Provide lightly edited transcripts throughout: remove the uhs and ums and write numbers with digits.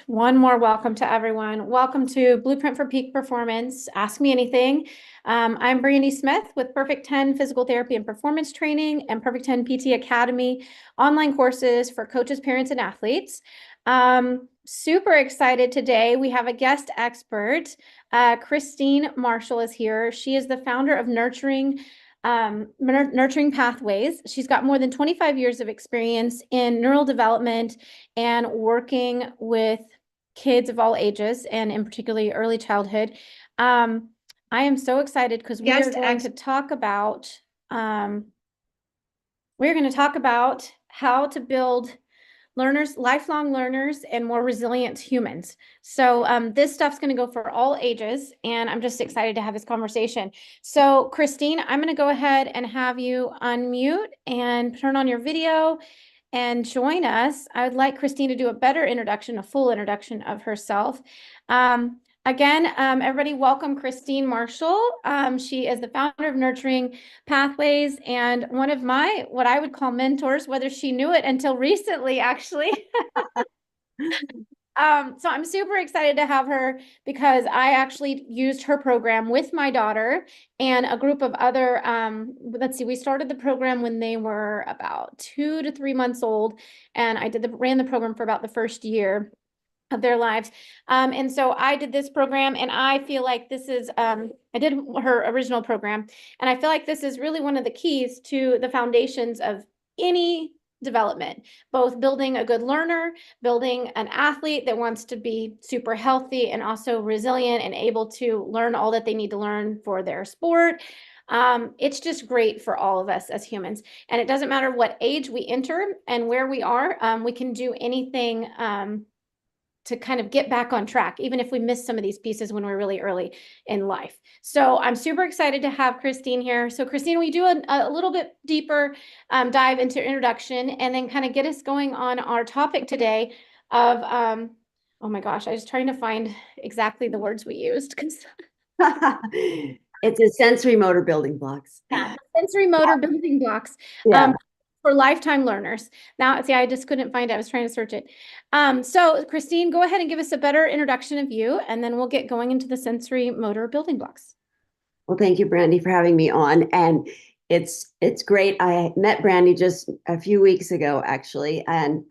One more welcome to everyone. Welcome to Blueprint for Peak Performance. Ask me anything. I'm Brandi Smith with Perfect 10 Physical Therapy and Performance Training and Perfect 10 PT Academy online courses for coaches, parents, and athletes. Super excited today. We have a guest expert. Christine Marshall is here. She is the founder of Nurturing Pathways. She's got more than 25 years of experience in neural development and working with kids of all ages, and in particularly early childhood. I am so excited because we're going to talk about how to build lifelong learners, and more resilient humans. So this stuff's going to go for all ages, and I'm just excited to have this conversation. So Christine, I'm going to go ahead and have you unmute and turn on your video and join us. I would like Christine to do a better introduction, a full introduction of herself. Again, everybody, welcome Christine Marshall. She is the founder of Nurturing Pathways and one of my, what I would call mentors, whether she knew it until recently, actually. So I'm super excited to have her because I actually used her program with my daughter and a group of other, we started the program when they were about 2 to 3 months old, and I ran the program for about the first year of their lives. And so I did this program, and I feel like this is, I did her original program, and I feel like this is really one of the keys to the foundations of any development, both building a good learner, building an athlete that wants to be super healthy and also resilient and able to learn all that they need to learn for their sport. It's just great for all of us as humans. And it doesn't matter what age we enter and where we are, we can do anything to kind of get back on track, even if we miss some of these pieces when we're really early in life. So I'm super excited to have Christine here. So Christine, we do a little bit deeper dive into introduction, and then kind of get us going on our topic today of, oh my gosh, I was trying to find exactly the words we used. It's a sensory motor building blocks. Yeah, sensory motor building blocks. Yeah. For lifetime learners. Now, see, I just couldn't find it. I was trying to search it. So Christine, go ahead and give us a better introduction of you, and then we'll get going into the sensory motor building blocks. Well, thank you, Brandy, for having me on. And it's great. I met Brandy just a few weeks ago, actually. And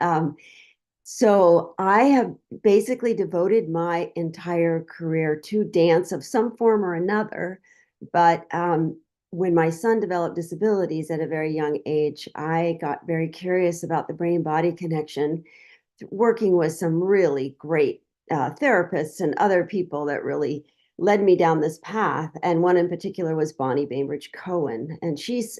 so I have basically devoted my entire career to dance of some form or another. But when my son developed disabilities at a very young age, I got very curious about the brain-body connection, working with some really great therapists and other people that really led me down this path. And one in particular was Bonnie Bainbridge Cohen. And she's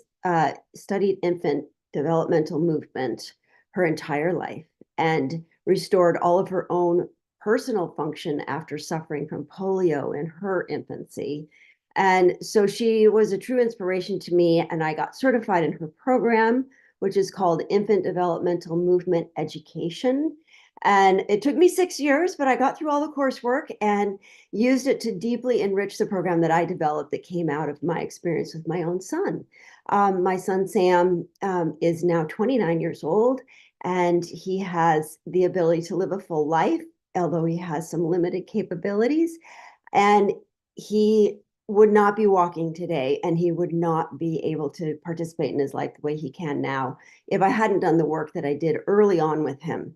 studied infant developmental movement her entire life and restored all of her own personal function after suffering from polio in her infancy. And so she was a true inspiration to me, and I got certified in her program, which is called Infant Developmental Movement Education. And it took me 6 years, but I got through all the coursework and used it to deeply enrich the program that I developed that came out of my experience with my own son. My son, Sam, is now 29 years old, and he has the ability to live a full life, although he has some limited capabilities. And he would not be walking today, and he would not be able to participate in his life the way he can now if I hadn't done the work that I did early on with him.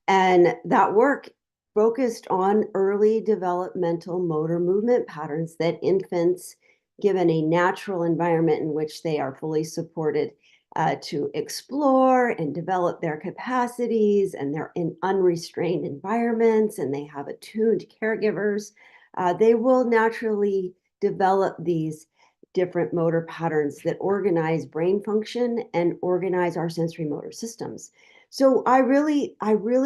And that work focused on early developmental motor movement patterns that infants, given a natural environment in which they are fully supported to explore and develop their capacities, and they're in unrestrained environments, and they have attuned caregivers, they will naturally develop these different motor patterns that organize brain function and organize our sensory motor systems. So I really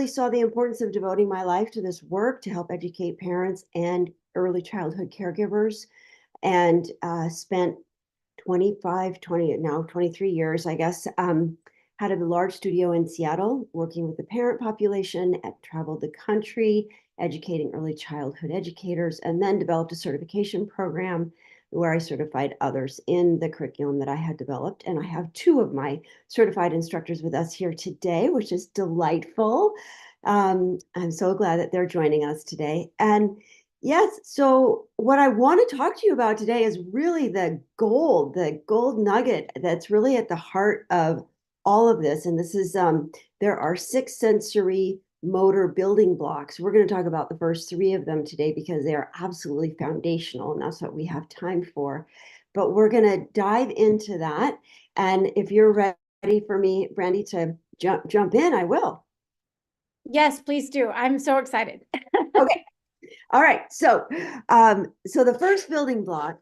saw the importance of devoting my life to this work to help educate parents and early childhood caregivers, and spent 23 years, I guess, had a large studio in Seattle working with the parent population, traveled the country, educating early childhood educators, and then developed a certification program where I certified others in the curriculum that I had developed. And I have two of my certified instructors with us here today, which is delightful. I'm so glad that they're joining us today. And yes, so what I want to talk to you about today is really the gold nugget that's really at the heart of all of this. And this is there are 6 sensory motor building blocks. We're going to talk about the first 3 of them today because they are absolutely foundational, and that's what we have time for. But we're going to dive into that. And if you're ready for me, Brandy, to jump in, I will. Yes, please do. I'm so excited. Okay. All right. So the first building block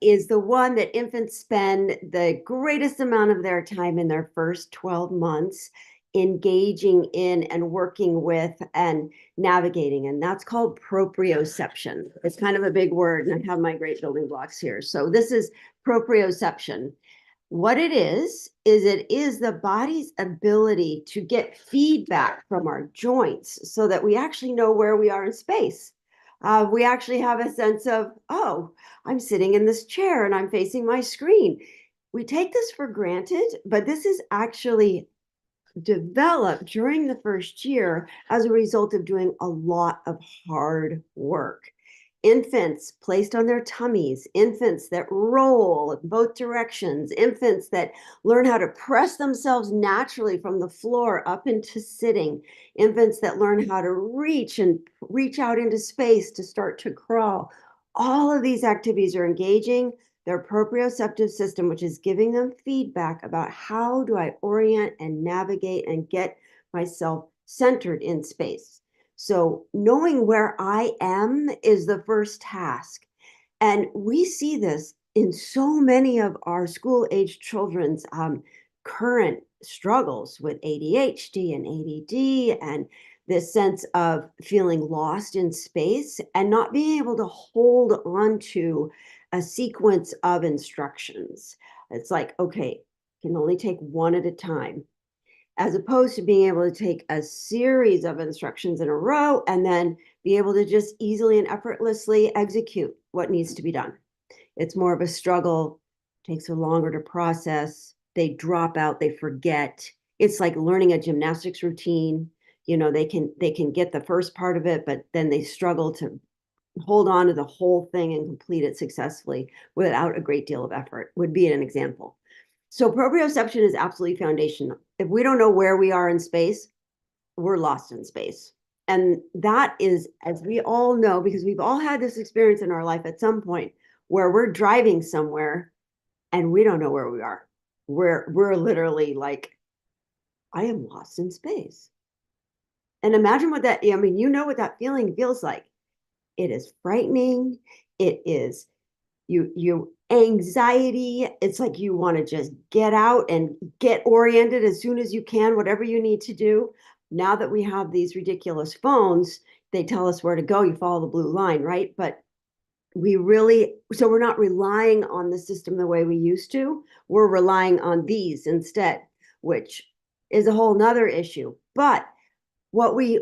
is the one that infants spend the greatest amount of their time in their first 12 months engaging in and working with and navigating. And that's called proprioception. It's kind of a big word, and I have my great building blocks here. So this is proprioception. What it is the body's ability to get feedback from our joints so that we actually know where we are in space. We actually have a sense of, oh, I'm sitting in this chair and I'm facing my screen. We take this for granted, but this is actually developed during the first year as a result of doing a lot of hard work. Infants placed on their tummies, infants that roll in both directions, infants that learn how to press themselves naturally from the floor up into sitting, infants that learn how to reach out into space to start to crawl. All of these activities are engaging their proprioceptive system, which is giving them feedback about how do I orient and navigate and get myself centered in space. So knowing where I am is the first task. And we see this in so many of our school-age children's current struggles with ADHD and ADD and this sense of feeling lost in space and not being able to hold on to a sequence of instructions. It's like, okay, can only take one at a time, as opposed to being able to take a series of instructions in a row and then be able to just easily and effortlessly execute what needs to be done. It's more of a struggle, takes a longer to process. They drop out, they forget. It's like learning a gymnastics routine. You know, they can get the first part of it, but then they struggle to hold on to the whole thing and complete it successfully without a great deal of effort, would be an example. So proprioception is absolutely foundational. If we don't know where we are in space, we're lost in space. And that is, as we all know, because we've all had this experience in our life at some point where we're driving somewhere and we don't know where we are. We're literally like, I am lost in space. And imagine what that, I mean, you know what that feeling feels like. It is frightening. It is you anxiety. It's like you want to just get out and get oriented as soon as you can, whatever you need to do. Now that we have these ridiculous phones, they tell us where to go. You follow the blue line, right? But so we're not relying on the system the way we used to. We're relying on these instead, which is a whole nother issue. But what we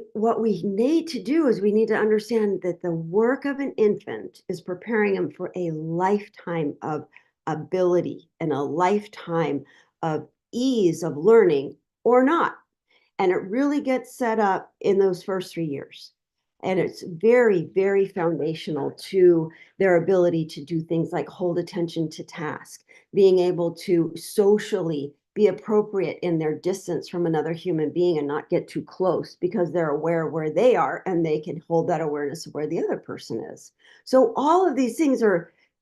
need to do is we need to understand that the work of an infant is preparing him for a lifetime of ability and a lifetime of ease of learning or not. And it really gets set up in those first 3 years. And it's very, very foundational to their ability to do things like hold attention to task, being able to socially be appropriate in their distance from another human being and not get too close because they're aware where they are and they can hold that awareness of where the other person is. So all of these things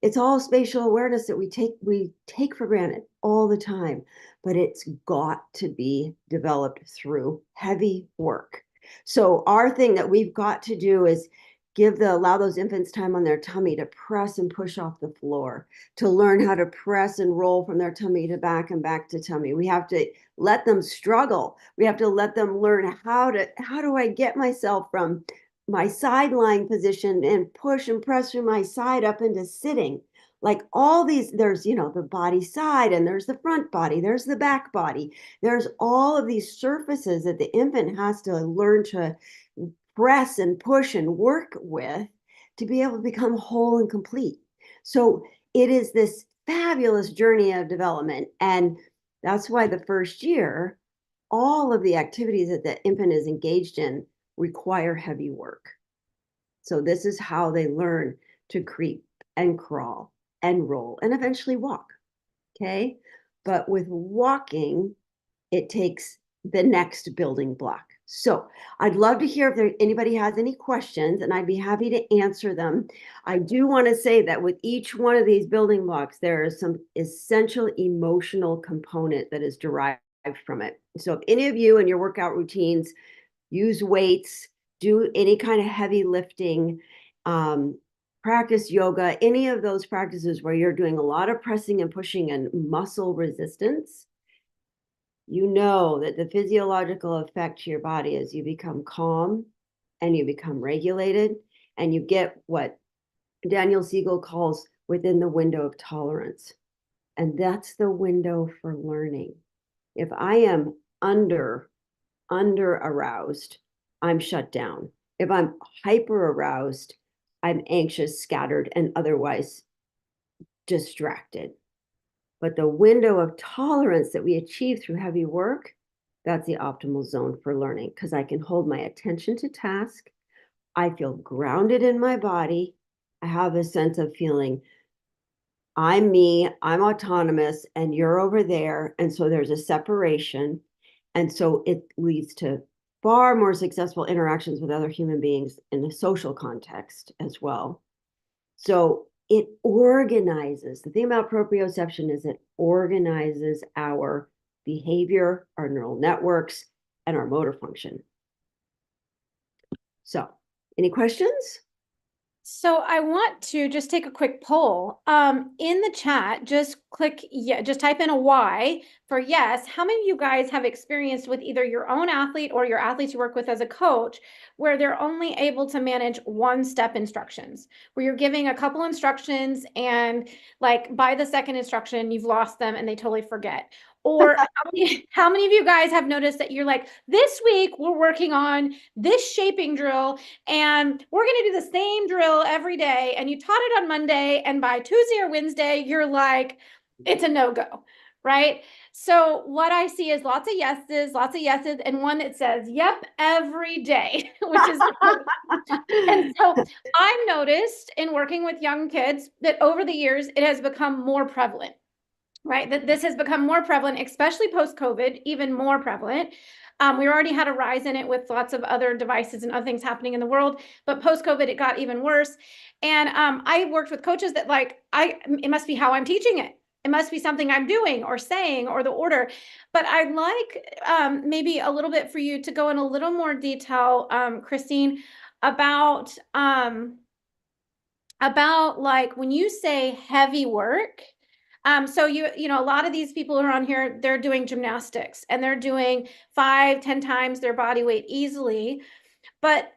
it's all spatial awareness that we take for granted all the time, but it's got to be developed through heavy work. So our thing that we've got to do is allow those infants time on their tummy to press and push off the floor, to learn how to press and roll from their tummy to back and back to tummy. We have to let them struggle. We have to let them learn how do I get myself from my side lying position and push and press through my side up into sitting. Like all these, there's, the body side and there's the front body, there's the back body. There's all of these surfaces that the infant has to learn to press and push and work with to be able to become whole and complete. So it is this fabulous journey of development. And that's why the first year all of the activities that the infant is engaged in require heavy work. So this is how they learn to creep and crawl and roll and eventually walk. Okay. But with walking, it takes the next building block. So I'd love to hear if anybody has any questions, and I'd be happy to answer them. I do want to say that with each one of these building blocks, there is some essential emotional component that is derived from it. So if any of you in your workout routines use weights, do any kind of heavy lifting, practice yoga, any of those practices where you're doing a lot of pressing and pushing and muscle resistance, you know that the physiological effect to your body is you become calm and you become regulated and you get what Daniel Siegel calls within the window of tolerance. And that's the window for learning. If I am under aroused, I'm shut down. If I'm hyper aroused, I'm anxious, scattered, and otherwise distracted. But the window of tolerance that we achieve through heavy work, that's the optimal zone for learning because I can hold my attention to task. I feel grounded in my body. I have a sense of feeling I'm me, I'm autonomous, and you're over there. And so there's a separation. And so it leads to far more successful interactions with other human beings in the social context as well. So it organizes. The thing about proprioception is it organizes our behavior, our neural networks, and our motor function. So, any questions? So I want to just take a quick poll. In the chat, just click, yeah, just type in a Y for yes. How many of you guys have experienced with either your own athlete or your athletes you work with as a coach, where they're only able to manage one-step instructions, where you're giving a couple instructions and like by the second instruction, you've lost them and they totally forget? Or how many of you guys have noticed that you're like, this week we're working on this shaping drill and we're going to do the same drill every day. And you taught it on Monday. And by Tuesday or Wednesday, you're like, it's a no-go, right? So what I see is lots of yeses, and one that says, yep, every day, which is, and so I've noticed in working with young kids that over the years, it has become more prevalent, right? That this has become more prevalent, especially post-COVID, even more prevalent. We already had a rise in it with lots of other devices and other things happening in the world, but post-COVID, it got even worse. And I worked with coaches that it must be how I'm teaching it. It must be something I'm doing or saying or the order. But I'd like maybe a little bit for you to go in a little more detail, Christine, about like when you say heavy work. So you know, a lot of these people who are on here, they're doing gymnastics and they're doing 5-10 times their body weight easily. But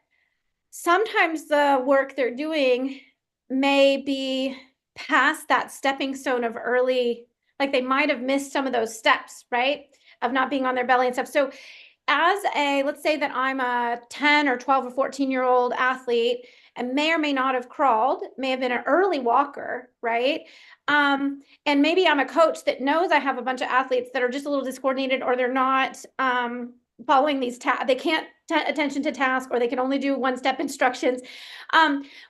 sometimes the work they're doing may be past that stepping stone of early, like they might have missed some of those steps, right? Of not being on their belly and stuff. So let's say that I'm a 10 or 12 or 14-year-old athlete and may or may not have crawled, may have been an early walker, right? And maybe I'm a coach that knows I have a bunch of athletes that are just a little discoordinated or they're not following these tasks. They can't attention to task, or they can only do one-step instructions.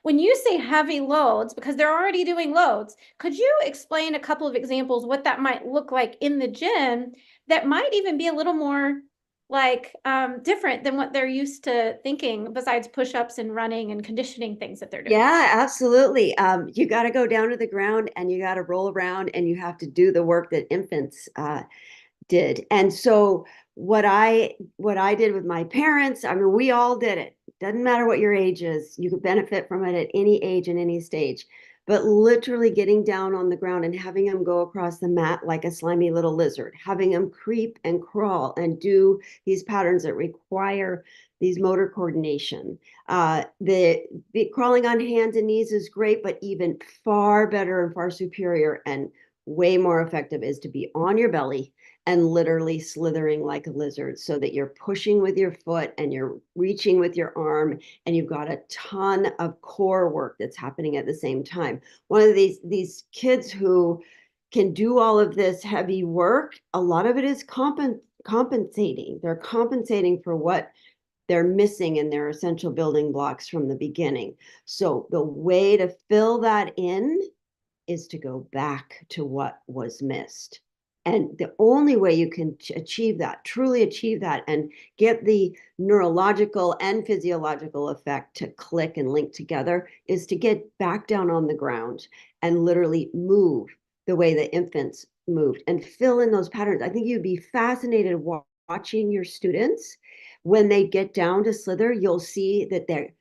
When you say heavy loads, because they're already doing loads, could you explain a couple of examples what that might look like in the gym that might even be a little more like different than what they're used to thinking besides push-ups and running and conditioning things that they're doing? Yeah, absolutely. You got to go down to the ground and you got to roll around and you have to do the work that infants did. And so what I did with my parents, I mean, we all did it. Doesn't matter what your age is, you could benefit from it at any age and any stage. But literally getting down on the ground and having them go across the mat like a slimy little lizard, having them creep and crawl and do these patterns that require these motor coordination. The crawling on hands and knees is great, but even far better and far superior and way more effective is to be on your belly and literally slithering like a lizard so that you're pushing with your foot and you're reaching with your arm and you've got a ton of core work that's happening at the same time. One of these kids who can do all of this heavy work, a lot of it is compensating. They're compensating for what they're missing in their essential building blocks from the beginning. So the way to fill that in is to go back to what was missed. And the only way you can achieve that, truly achieve that, and get the neurological and physiological effect to click and link together is to get back down on the ground and literally move the way the infants moved and fill in those patterns. I think you'd be fascinated watching your students when they get down to slither. You'll see that they're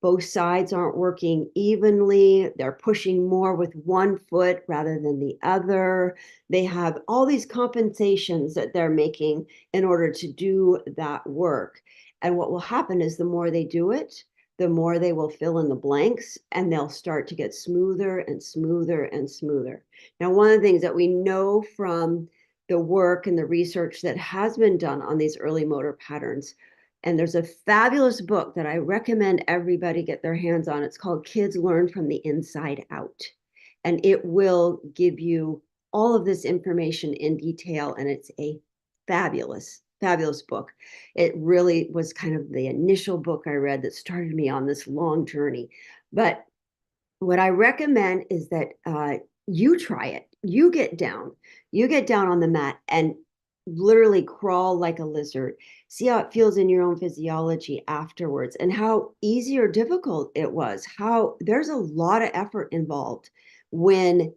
both sides aren't working evenly. They're pushing more with one foot rather than the other. They have all these compensations that they're making in order to do that work. And what will happen is the more they do it, the more they will fill in the blanks and they'll start to get smoother and smoother and smoother. Now, one of the things that we know from the work and the research that has been done on these early motor patterns, and there's a fabulous book that I recommend everybody get their hands on. It's called Kids Learn from the Inside Out. And it will give you all of this information in detail. And it's a fabulous, fabulous book. It really was kind of the initial book I read that started me on this long journey. But what I recommend is that you try it. You get down on the mat and literally crawl like a lizard. See how it feels in your own physiology afterwards and how easy or difficult it was. How there's a lot of effort involved when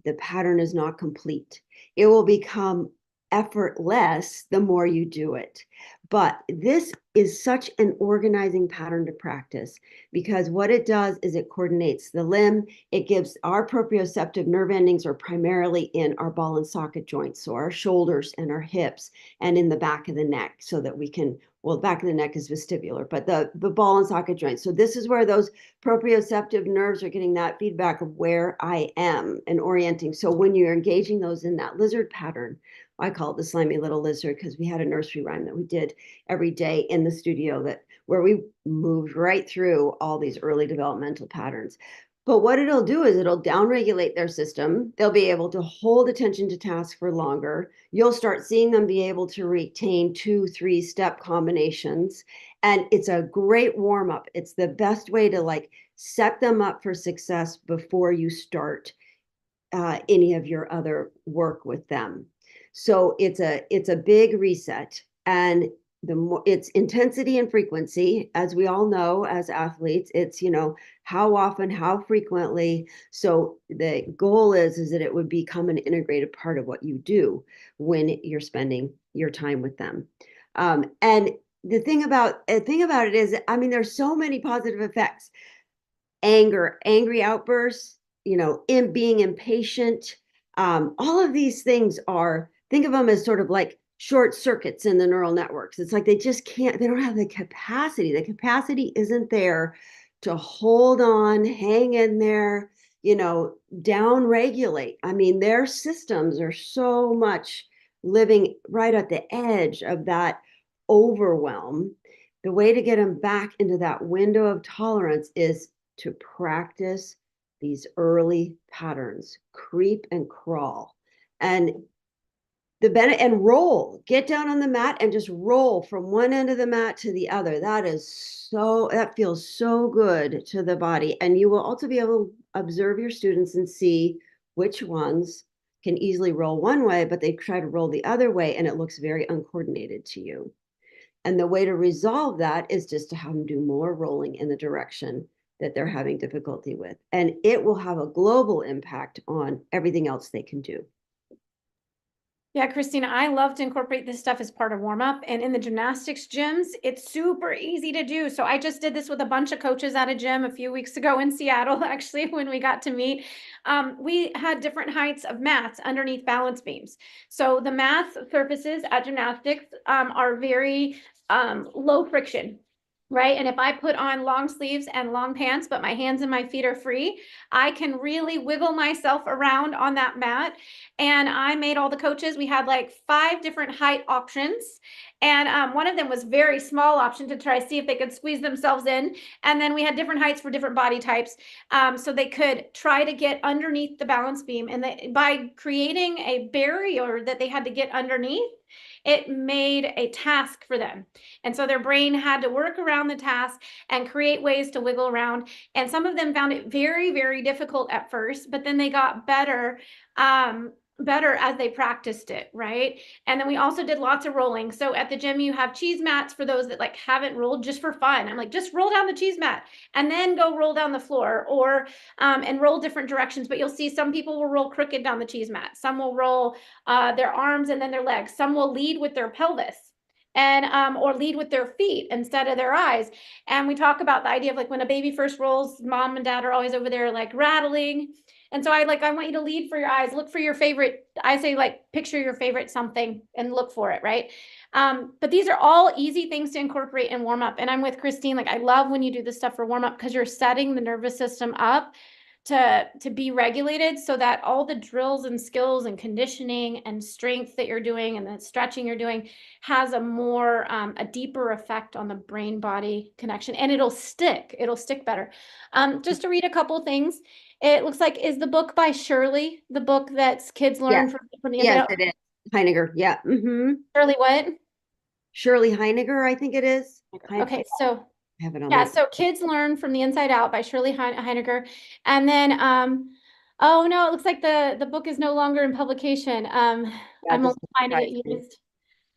the pattern is not complete. It will become effortless the more you do it. But this is such an organizing pattern to practice because what it does is it coordinates the limb. It gives our proprioceptive nerve endings are primarily in our ball and socket joints, so our shoulders and our hips and in the back of the neck so that we can, well, the back of the neck is vestibular, but the ball and socket joints. So this is where those proprioceptive nerves are getting that feedback of where I am and orienting. So when you're engaging those in that lizard pattern, I call it the slimy little lizard because we had a nursery rhyme that we did every day in the studio that where we moved right through all these early developmental patterns. But what it'll do is it'll downregulate their system. They'll be able to hold attention to tasks for longer. You'll start seeing them be able to retain 2-3 step combinations. And it's a great warm up. It's the best way to like set them up for success before you start any of your other work with them. So it's a big reset, and the more it's intensity and frequency, as we all know as athletes, it's how often, how frequently. So the goal is that it would become an integrated part of what you do when you're spending your time with them. And the thing about it is, I mean, there's so many positive effects. Angry outbursts, in being impatient. All of these things think of them as sort of like short circuits in the neural networks. It's like they don't have the capacity. The capacity isn't there to hold on, hang in there, down regulate. I mean, their systems are so much living right at the edge of that overwhelm. The way to get them back into that window of tolerance is to practice these early patterns, creep and crawl, and roll. Get down on the mat and just roll from one end of the mat to the other. That feels so good to the body. And you will also be able to observe your students and see which ones can easily roll one way, but they try to roll the other way, and it looks very uncoordinated to you. And the way to resolve that is just to have them do more rolling in the direction that they're having difficulty with. And it will have a global impact on everything else they can do. Yeah, Christina, I love to incorporate this stuff as part of warm up. And in the gymnastics gyms, it's super easy to do. So I just did this with a bunch of coaches at a gym a few weeks ago in Seattle, actually, when we got to meet. We had different heights of mats underneath balance beams. So the mat surfaces at gymnastics are very low friction. Right. And if I put on long sleeves and long pants, but my hands and my feet are free, I can really wiggle myself around on that mat. And I made all the coaches, we had like 5 different height options. And one of them was very small option to try to see if they could squeeze themselves in. And then we had different heights for different body types. So they could try to get underneath the balance beam. And by creating a barrier that they had to get underneath, it made a task for them. And so their brain had to work around the task and create ways to wiggle around. And some of them found it very, very difficult at first, but then they got better as they practiced it, right? And then we also did lots of rolling. So at the gym, you have cheese mats for those that like haven't rolled just for fun. I'm like, just roll down the cheese mat and then go roll down the floor, or and roll different directions. But you'll see some people will roll crooked down the cheese mat. Some will roll their arms and then their legs. Some will lead with their pelvis and or lead with their feet instead of their eyes. And we talk about the idea of like when a baby first rolls, mom and dad are always over there like rattling. And so I want you to lead for your eyes, look for your favorite. I say like picture your favorite something and look for it, right? But these are all easy things to incorporate and warm up. And I'm with Christine. Like I love when you do this stuff for warm up because you're setting the nervous system up to be regulated so that all the drills and skills and conditioning and strength that you're doing and the stretching you're doing has a deeper effect on the brain body connection, and it'll stick better. Just to read a couple things, it looks like, is the book by Shirley, the book that kids learn Yes, from the inside yes, out? it is. Heiniger. Yeah. Shirley what? Shirley Heiniger, I think it is. Okay, so I have it on yeah, my. so Kids Learn from the Inside Out by Shirley Heiniger. And then, oh no, it looks like the book is no longer in publication. That I'm only doesn't finding surprise it me. used.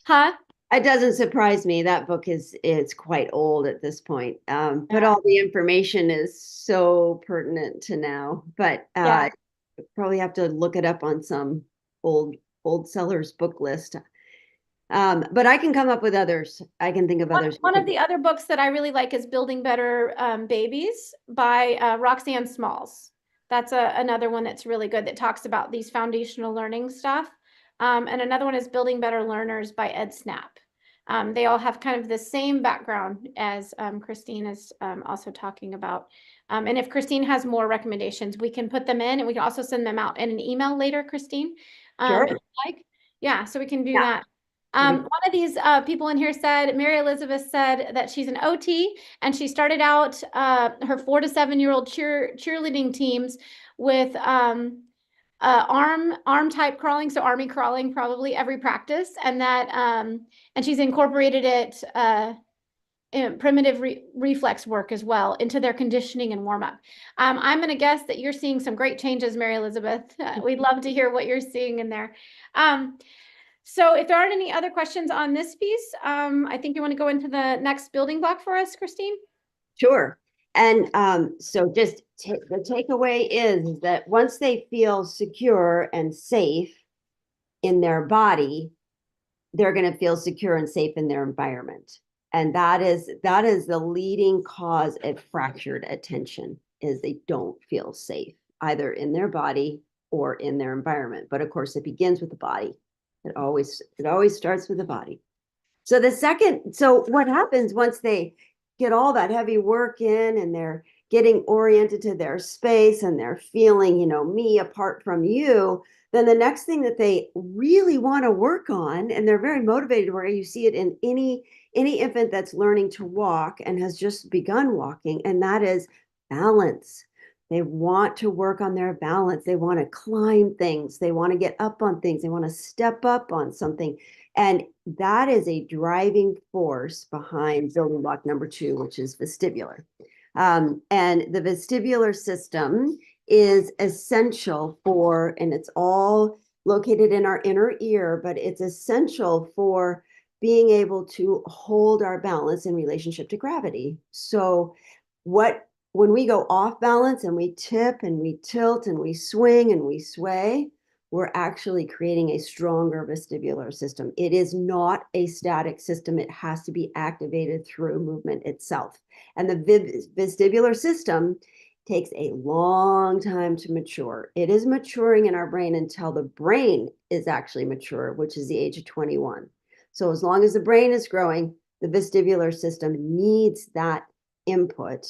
Huh? It doesn't surprise me. That book is quite old at this point. But Yeah. all the information is so pertinent to now. But Yeah. probably have to look it up on some old sellers book list. But I can come up with others. I can think of others. One of the other books that I really like is Building Better Babies by Roxanne Smalls. That's another one that's really good that talks about these foundational learning stuff. And another one is Building Better Learners by Ed Snap. They all have kind of the same background as Christine is also talking about. And if Christine has more recommendations, we can put them in, and we can also send them out in an email later, Christine, Sure. if you like. Yeah, so we can do Yeah. that. One of these people in here said, Mary Elizabeth said that she's an OT and she started out her 4 to 7-year-old cheerleading teams with arm type crawling, so army crawling probably every practice, and that and she's incorporated it in primitive reflex work as well into their conditioning and warm up. I'm going to guess that you're seeing some great changes, Mary Elizabeth. We'd love to hear what you're seeing in there. So if there aren't any other questions on this piece, I think you want to go into the next building block for us, Christine? Sure. And so just the takeaway is that once they feel secure and safe in their body, they're going to feel secure and safe in their environment. And that is the leading cause of fractured attention, is they don't feel safe either in their body or in their environment. But of course, it begins with the body. It always starts with the body. So what happens once they get all that heavy work in and they're getting oriented to their space and they're feeling, me apart from you, then the next thing that they really want to work on, and they're very motivated, where you see it in any infant that's learning to walk and has just begun walking, and that is balance. They want to work on their balance. They want to climb things. They want to get up on things. They want to step up on something. And that is a driving force behind building block number 2, which is vestibular. And the vestibular system is essential for, and it's all located in our inner ear, but it's essential for being able to hold our balance in relationship to gravity. So when we go off balance and we tip and we tilt and we swing and we sway, we're actually creating a stronger vestibular system. It is not a static system. It has to be activated through movement itself. And the vestibular system takes a long time to mature. It is maturing in our brain until the brain is actually mature, which is the age of 21. So as long as the brain is growing, the vestibular system needs that input.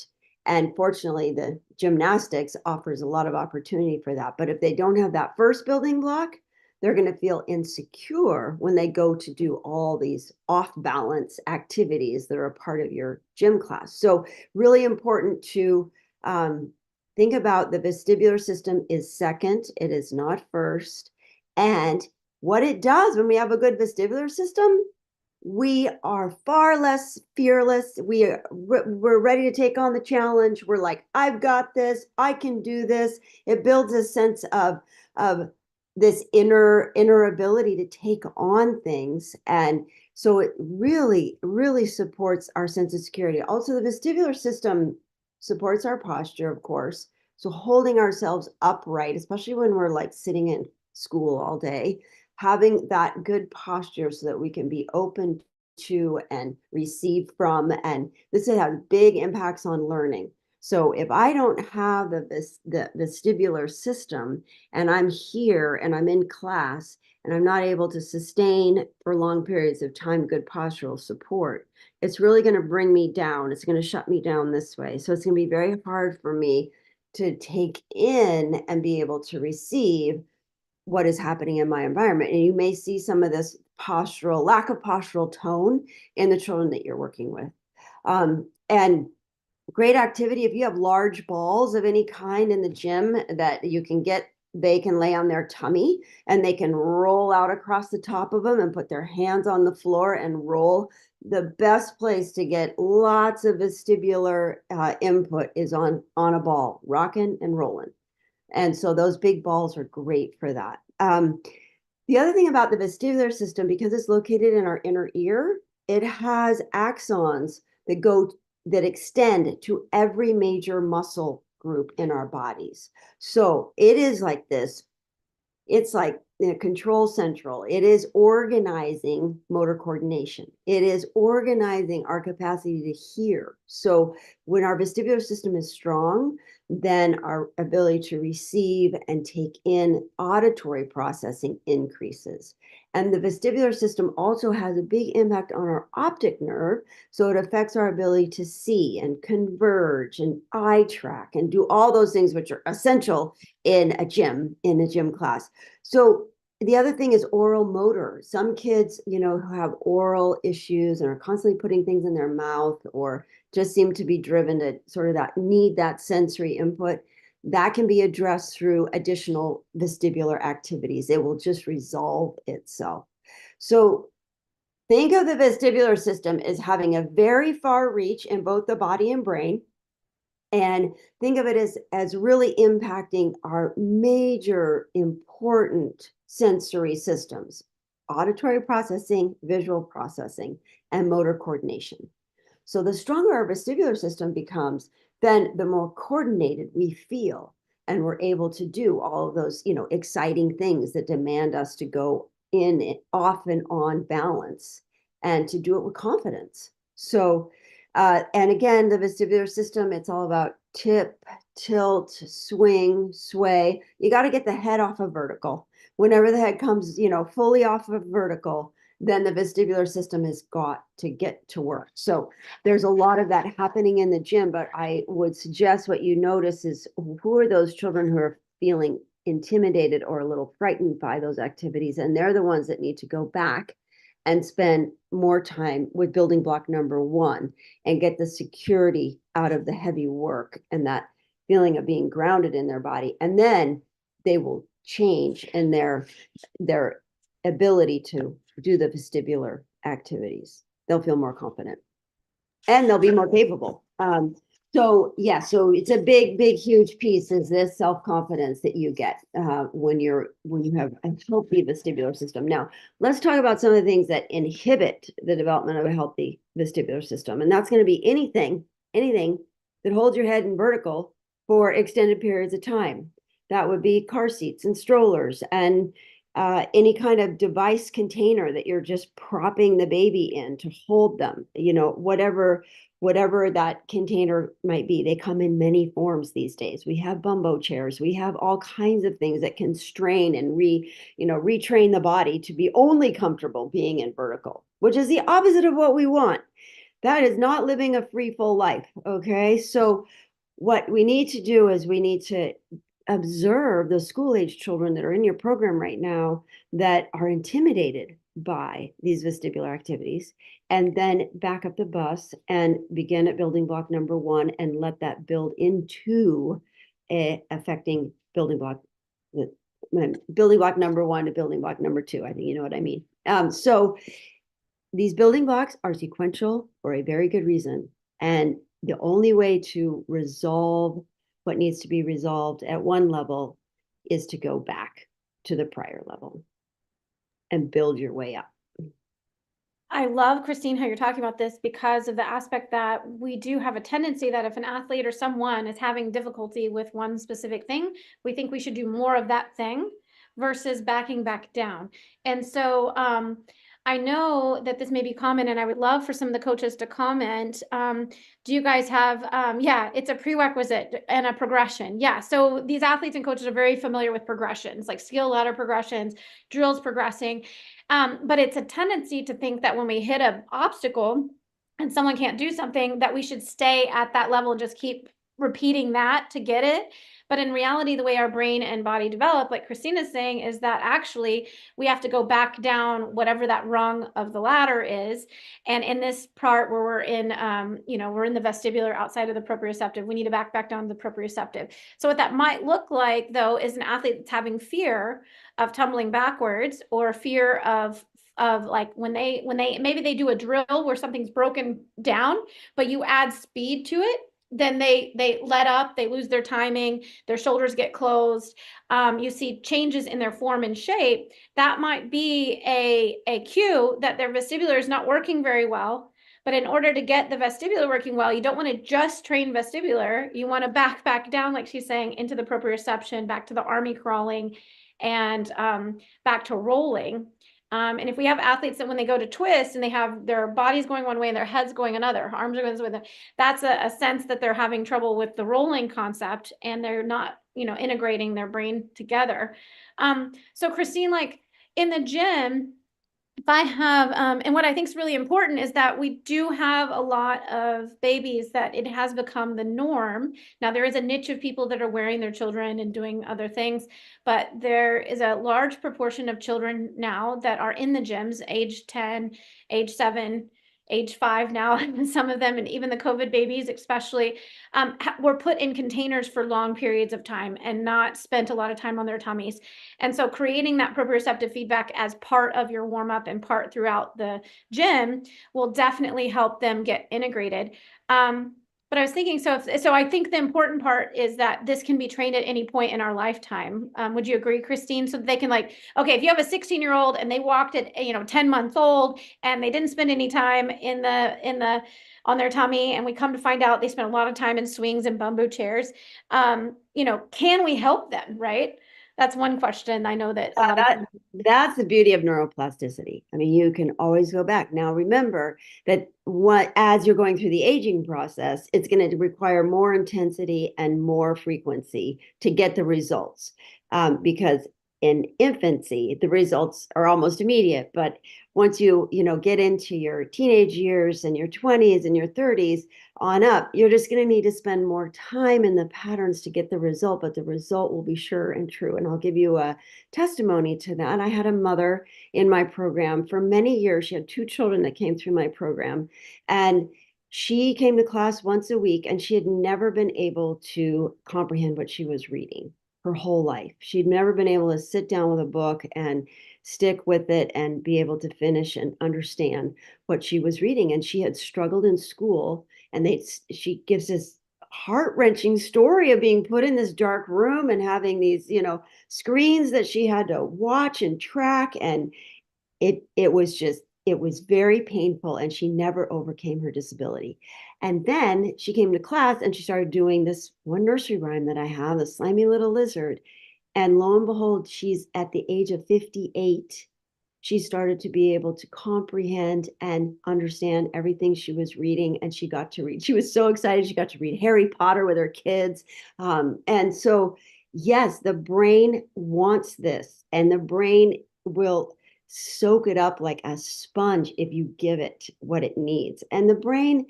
And fortunately, the gymnastics offers a lot of opportunity for that. But if they don't have that first building block, they're going to feel insecure when they go to do all these off balance activities that are a part of your gym class. So really important to think about the vestibular system is second. It is not first. And what it does when we have a good vestibular system, we are far less fearless. We're ready to take on the challenge. We're like, I've got this. I can do this. It builds a sense of this inner ability to take on things. And so it really, really supports our sense of security. Also, the vestibular system supports our posture, of course. So holding ourselves upright, especially when we're like sitting in school all day, having that good posture so that we can be open to and receive from. And this has big impacts on learning. So if I don't have the vestibular system and I'm here and I'm in class and I'm not able to sustain for long periods of time good postural support, it's really going to bring me down. It's going to shut me down this way. So it's going to be very hard for me to take in and be able to receive what is happening in my environment. And you may see some of this lack of postural tone in the children that you're working with. And great activity, if you have large balls of any kind in the gym that you can get, they can lay on their tummy and they can roll out across the top of them and put their hands on the floor and roll. The best place to get lots of vestibular input is on a ball, rocking and rolling. And so those big balls are great for that. The other thing about the vestibular system, because it's located in our inner ear, it has axons that extend to every major muscle group in our bodies. So it is like this. It's like control central. It is organizing motor coordination. It is organizing our capacity to hear. So when our vestibular system is strong, then our ability to receive and take in auditory processing increases. And the vestibular system also has a big impact on our optic nerve. So it affects our ability to see and converge and eye track and do all those things which are essential in a gym class. So the other thing is oral motor. Some kids, who have oral issues and are constantly putting things in their mouth or just seem to be driven to sort of need that sensory input, that can be addressed through additional vestibular activities. It will just resolve itself. So think of the vestibular system as having a very far reach in both the body and brain. And think of it as really impacting our major important sensory systems: auditory processing, visual processing, and motor coordination. So the stronger our vestibular system becomes, then the more coordinated we feel. And we're able to do all of those, exciting things that demand us to go in off and on balance and to do it with confidence. So and again, the vestibular system, it's all about tip, tilt, swing, sway. You got to get the head off of vertical. Whenever the head comes, fully off of vertical, then the vestibular system has got to get to work. So there's a lot of that happening in the gym, but I would suggest what you notice is who are those children who are feeling intimidated or a little frightened by those activities, and they're the ones that need to go back and spend more time with building block number one and get the security out of the heavy work and that feeling of being grounded in their body. And then they will change in their ability to do the vestibular activities. They'll feel more confident and they'll be more capable. So it's a big, huge piece is this self-confidence that you get when you have a healthy vestibular system. Now, let's talk about some of the things that inhibit the development of a healthy vestibular system. And that's going to be anything that holds your head in vertical for extended periods of time. That would be car seats and strollers and any kind of device container that you're just propping the baby in to hold them, whatever that container might be. They come in many forms these days. We have bumbo chairs. We have all kinds of things that can strain and retrain the body to be only comfortable being in vertical, which is the opposite of what we want. That is not living a free, full life. Okay. So what we need to do is we need to observe the school-age children that are in your program right now that are intimidated by these vestibular activities, and then back up the bus and begin at building block number one and let that build into affecting building block building block number one to building block number two. I think you know what I mean. So these building blocks are sequential for a very good reason. And the only way to resolve what needs to be resolved at one level is to go back to the prior level and build your way up. I love, Christine, how you're talking about this because of the aspect that we do have a tendency that if an athlete or someone is having difficulty with one specific thing, we think we should do more of that thing versus backing back down. And so I know that this may be common, and I would love for some of the coaches to comment. Do you guys have, yeah, it's a prerequisite and a progression. Yeah, so these athletes and coaches are very familiar with progressions, like skill ladder progressions, drills progressing. But it's a tendency to think that when we hit an obstacle and someone can't do something, that we should stay at that level and just keep repeating that to get it. But in reality, the way our brain and body develop, like Christina's saying, is that actually we have to go back down whatever that rung of the ladder is. And in this part where we're in, we're in the vestibular outside of the proprioceptive, we need to back down to the proprioceptive. So what that might look like, though, is an athlete that's having fear of tumbling backwards or fear of like when they maybe they do a drill where something's broken down, but you add speed to it, then they let up, they lose their timing, their shoulders get closed. You see changes in their form and shape. That might be a cue that their vestibular is not working very well. But in order to get the vestibular working well, you don't want to just train vestibular. You want to back down, like she's saying, into the proprioception, back to the army crawling, and back to rolling. And if we have athletes that when they go to twist and they have their bodies going one way and their heads going another, arms are going this way, that's a sense that they're having trouble with the rolling concept and they're not, integrating their brain together. So Christine, like in the gym, if I have, and what I think is really important is that we do have a lot of babies that it has become the norm. Now, there is a niche of people that are wearing their children and doing other things, but there is a large proportion of children now that are in the gyms, age 10, age 7, age 5 now, some of them, and even the COVID babies, especially, were put in containers for long periods of time and not spent a lot of time on their tummies. And so creating that proprioceptive feedback as part of your warm up and part throughout the gym will definitely help them get integrated. But I was thinking, so I think the important part is that this can be trained at any point in our lifetime. Would you agree, Christine? So they can okay, if you have a 16-year-old and they walked at 10 months old and they didn't spend any time on their tummy, and we come to find out they spent a lot of time in swings and bamboo chairs, can we help them, right? That's one question I know that a lot of That's the beauty of neuroplasticity. I mean, you can always go back. Now, remember that as you're going through the aging process, it's going to require more intensity and more frequency to get the results. Because in infancy, the results are almost immediate. But once you get into your teenage years and your 20s and your 30s on up, you're just going to need to spend more time in the patterns to get the result, but the result will be sure and true. And I'll give you a testimony to that. I had a mother in my program for many years. She had 2 children that came through my program, and she came to class once a week, and she had never been able to comprehend what she was reading her whole life. She'd never been able to sit down with a book and stick with it and be able to finish and understand what she was reading. And she had struggled in school, and she gives this heart-wrenching story of being put in this dark room and having these, screens that she had to watch and track. And it was very painful, and she never overcame her disability. And then she came to class and she started doing this one nursery rhyme that I have, the slimy little lizard. And lo and behold, she's at the age of 58. She started to be able to comprehend and understand everything she was reading, and she got to read. She was so excited. She got to read Harry Potter with her kids. And so, yes, the brain wants this, and the brain will soak it up like a sponge if you give it what it needs. And the brain,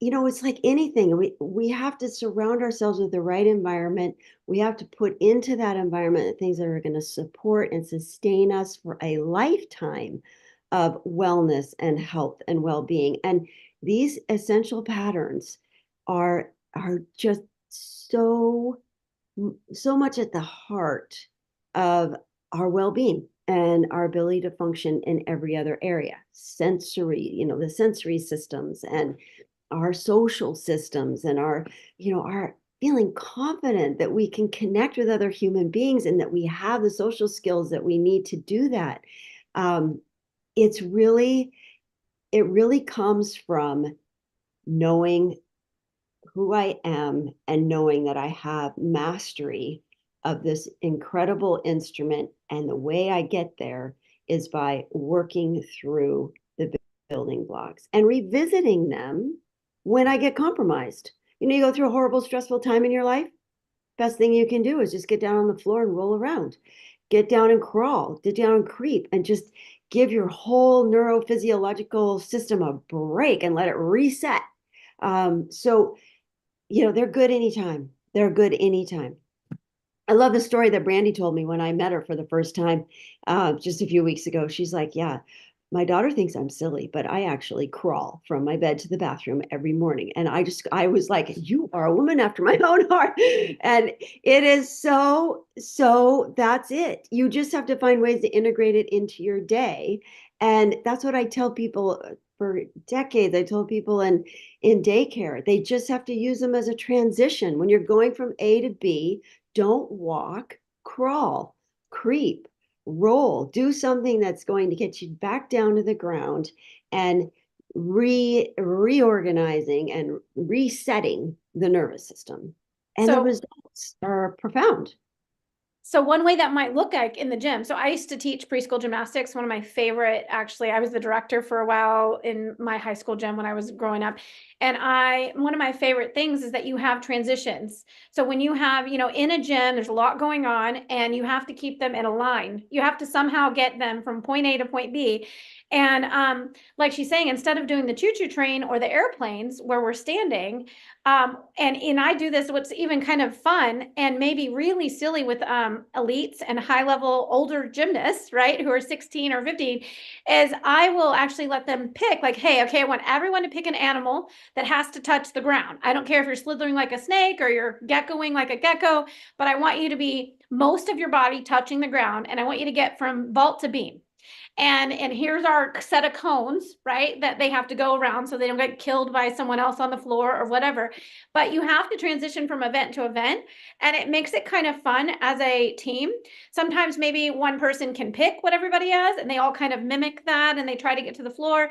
it's like anything. We have to surround ourselves with the right environment. We have to put into that environment things that are going to support and sustain us for a lifetime of wellness and health and well-being. And these essential patterns are just so much at the heart of our well-being and our ability to function in every other area. Sensory, the sensory systems and our social systems and our feeling confident that we can connect with other human beings and that we have the social skills that we need to do that. Um, it's really, it really comes from knowing who I am and knowing that I have mastery of this incredible instrument. And the way I get there is by working through the building blocks and revisiting them when I get compromised. You go through a horrible, stressful time in your life. Best thing you can do is just get down on the floor and roll around. Get down and crawl, get down and creep, and just give your whole neurophysiological system a break and let it reset. So they're good anytime. They're good anytime. I love the story that Brandy told me when I met her for the first time just a few weeks ago. She's like, yeah, my daughter thinks I'm silly, but I actually crawl from my bed to the bathroom every morning. And I was like, you are a woman after my own heart. And it is so that's it. You just have to find ways to integrate it into your day. And that's what I tell people for decades. I told people in daycare, they just have to use them as a transition. When you're going from A to B, don't walk, crawl, creep, roll, do something that's going to get you back down to the ground and reorganizing and resetting the nervous system. And the So results are profound. So one way that might look like in the gym. So I used to teach preschool gymnastics. One of my favorite, actually, I was the director for a while in my high school gym when I was growing up. And one of my favorite things is that you have transitions. So when you have, in a gym, there's a lot going on and you have to keep them in a line. You have to somehow get them from point A to point B. And like she's saying, instead of doing the choo-choo train or the airplanes where we're standing, and I do this, what's even kind of fun and maybe really silly with elites and high level older gymnasts, right, who are 16 or 15, is I will actually let them pick, like, hey, okay, I want everyone to pick an animal that has to touch the ground. I don't care if you're slithering like a snake or you're geckoing like a gecko, but I want you to be most of your body touching the ground, and I want you to get from vault to beam. And here's our set of cones, right, that they have to go around so they don't get killed by someone else on the floor or whatever. But you have to transition from event to event, and it makes it kind of fun as a team. Sometimes maybe one person can pick what everybody has and they all kind of mimic that and they try to get to the floor.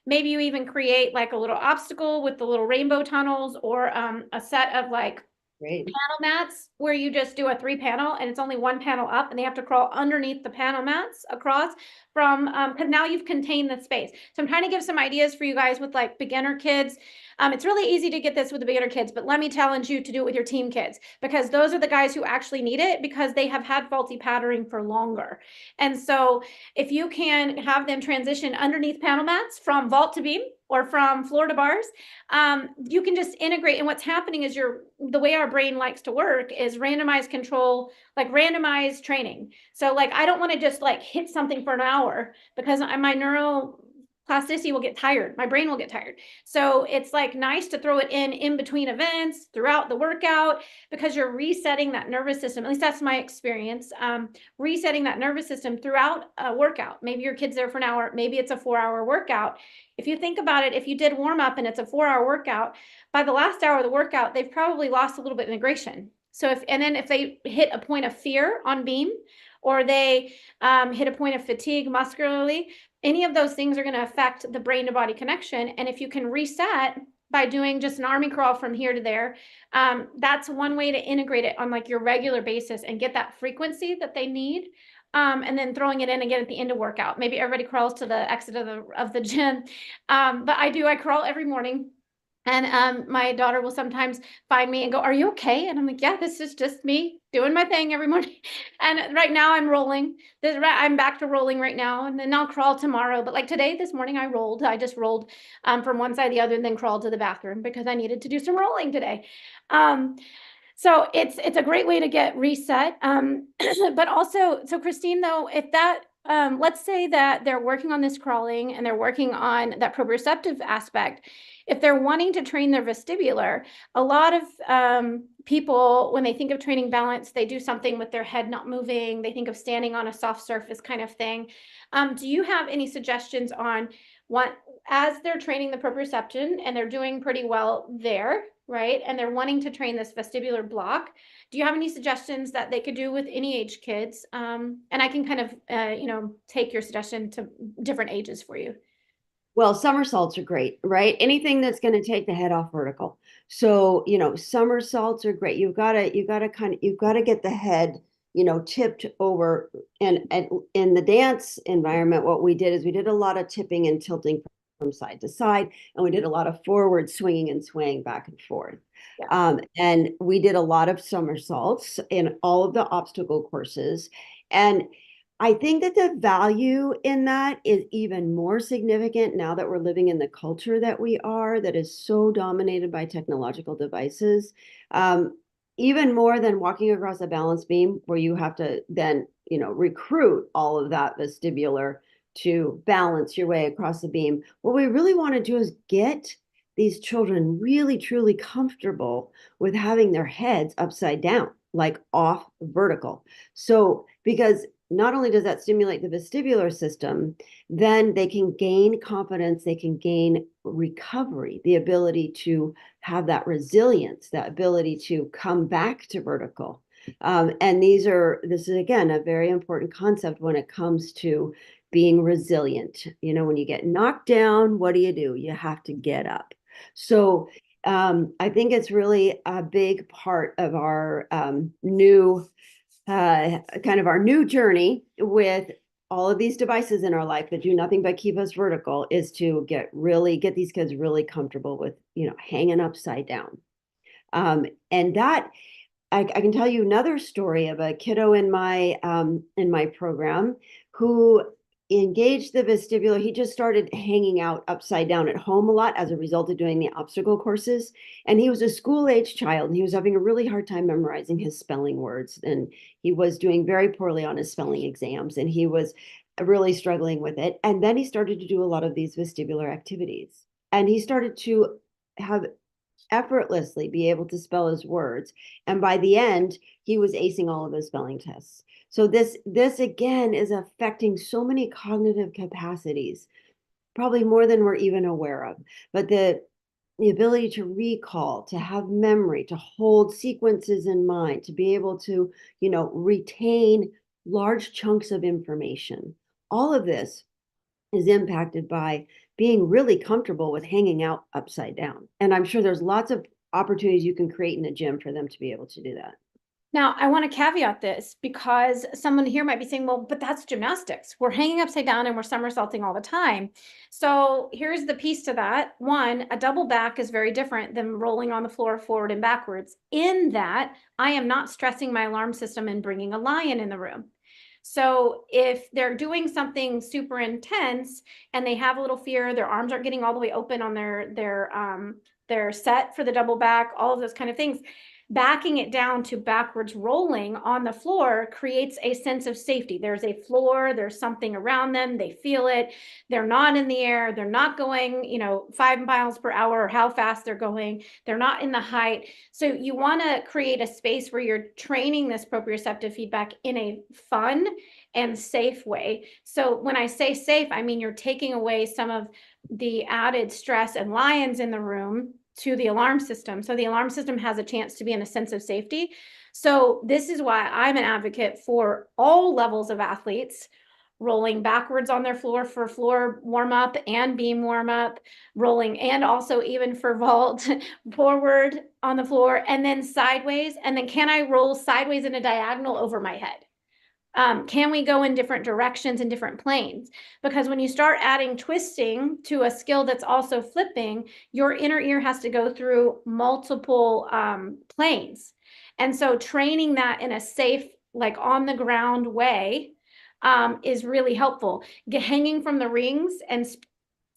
Maybe you even create like a little obstacle with the little rainbow tunnels, or a set of like Great. panel mats where you just do a 3 panel and it's only 1 panel up and they have to crawl underneath the panel mats across from, because now you've contained the space. So I'm trying to give some ideas for you guys with like beginner kids. It's really easy to get this with the beginner kids, but let me challenge you to do it with your team kids, because those are the guys who actually need it because they have had faulty patterning for longer. And so if you can have them transition underneath panel mats from vault to beam or from floor to bars, you can just integrate. And what's happening is the way our brain likes to work is randomized control, like randomized training. So like, I don't want to just like hit something for an hour because my neuroplasticity will get tired. My brain will get tired. So it's like nice to throw it in between events throughout the workout, because you're resetting that nervous system. At least that's my experience. Resetting that nervous system throughout a workout. Maybe your kid's there for an hour. Maybe it's a 4-hour workout. If you think about it, if you did warm up and it's a 4-hour workout, by the last hour of the workout, they've probably lost a little bit of integration. So if they hit a point of fear on beam, or they hit a point of fatigue muscularly, any of those things are going to affect the brain to body connection. And if you can reset by doing just an army crawl from here to there, that's one way to integrate it on like your regular basis and get that frequency that they need. And then throwing it in again at the end of workout. Maybe everybody crawls to the exit of the gym. But I crawl every morning. And my daughter will sometimes find me and go, are you okay? And I'm like, yeah, this is just me doing my thing every morning. And right now I'm rolling. I'm back to rolling right now. And then I'll crawl tomorrow. But like this morning I rolled. I just rolled from one side to the other and then crawled to the bathroom because I needed to do some rolling today. So it's a great way to get reset. But also, so Christine, though, if that, let's say that they're working on this crawling and they're working on that proprioceptive aspect, if they're wanting to train their vestibular, a lot of people, when they think of training balance, they do something with their head not moving. They think of standing on a soft surface kind of thing. Do you have any suggestions on what, as they're training the proprioception and they're doing pretty well there, right? And they're wanting to train this vestibular block. Do you have any suggestions that they could do with any age kids? And I can kind of, take your suggestion to different ages for you. Well, somersaults are great, right? Anything that's going to take the head off vertical. So, somersaults are great. You've got to get the head, tipped over. And in the dance environment, what we did is we did a lot of tipping and tilting from side to side, and we did a lot of forward swinging and swaying back and forth. Yeah. And we did a lot of somersaults in all of the obstacle courses. And I think that the value in that is even more significant now that we're living in the culture that we are, that is so dominated by technological devices. Even more than walking across a balance beam, where you have to then, recruit all of that vestibular to balance your way across the beam. What we really want to do is get these children really, truly comfortable with having their heads upside down, like off vertical. So, because not only does that stimulate the vestibular system, then they can gain confidence, they can gain recovery, the ability to have that resilience, that ability to come back to vertical. And this is again a very important concept when it comes to being resilient. When you get knocked down, what do? You have to get up. So I think it's really a big part of our new journey with all of these devices in our life that do nothing but keep us vertical, is to get these kids really comfortable with, hanging upside down. And that I can tell you another story of a kiddo in my program who engaged the vestibular. He just started hanging out upside down at home a lot as a result of doing the obstacle courses. And he was a school-age child, and he was having a really hard time memorizing his spelling words. And he was doing very poorly on his spelling exams, and he was really struggling with it. And then he started to do a lot of these vestibular activities. And he started to have effortlessly be able to spell his words. And by the end, he was acing all of his spelling tests. So this again is affecting so many cognitive capacities, probably more than we're even aware of. But the ability to recall, to have memory, to hold sequences in mind, to be able to, retain large chunks of information. All of this is impacted by being really comfortable with hanging out upside down. And I'm sure there's lots of opportunities you can create in a gym for them to be able to do that. Now, I want to caveat this because someone here might be saying, well, but that's gymnastics. We're hanging upside down and we're somersaulting all the time. So here's the piece to that. One, a double back is very different than rolling on the floor forward and backwards, in that I am not stressing my alarm system and bringing a lion in the room. So if they're doing something super intense and they have a little fear, their arms aren't getting all the way open on their set for the double back, all of those kind of things, backing it down to backwards rolling on the floor creates a sense of safety. There's a floor, there's something around them, they feel it, they're not in the air, they're not going, 5 miles per hour or how fast they're going, they're not in the height. So you want to create a space where you're training this proprioceptive feedback in a fun and safe way. So when I say safe, I mean you're taking away some of the added stress and lions in the room to the alarm system. So the alarm system has a chance to be in a sense of safety. So this is why I'm an advocate for all levels of athletes rolling backwards on their floor for floor warm up and beam warm up, rolling, and also even for vault forward on the floor and then sideways. And then can I roll sideways in a diagonal over my head? Can we go in different directions and different planes? Because when you start adding twisting to a skill that's also flipping, your inner ear has to go through multiple planes. And so training that in a safe, like on the ground way is really helpful. Hanging from the rings and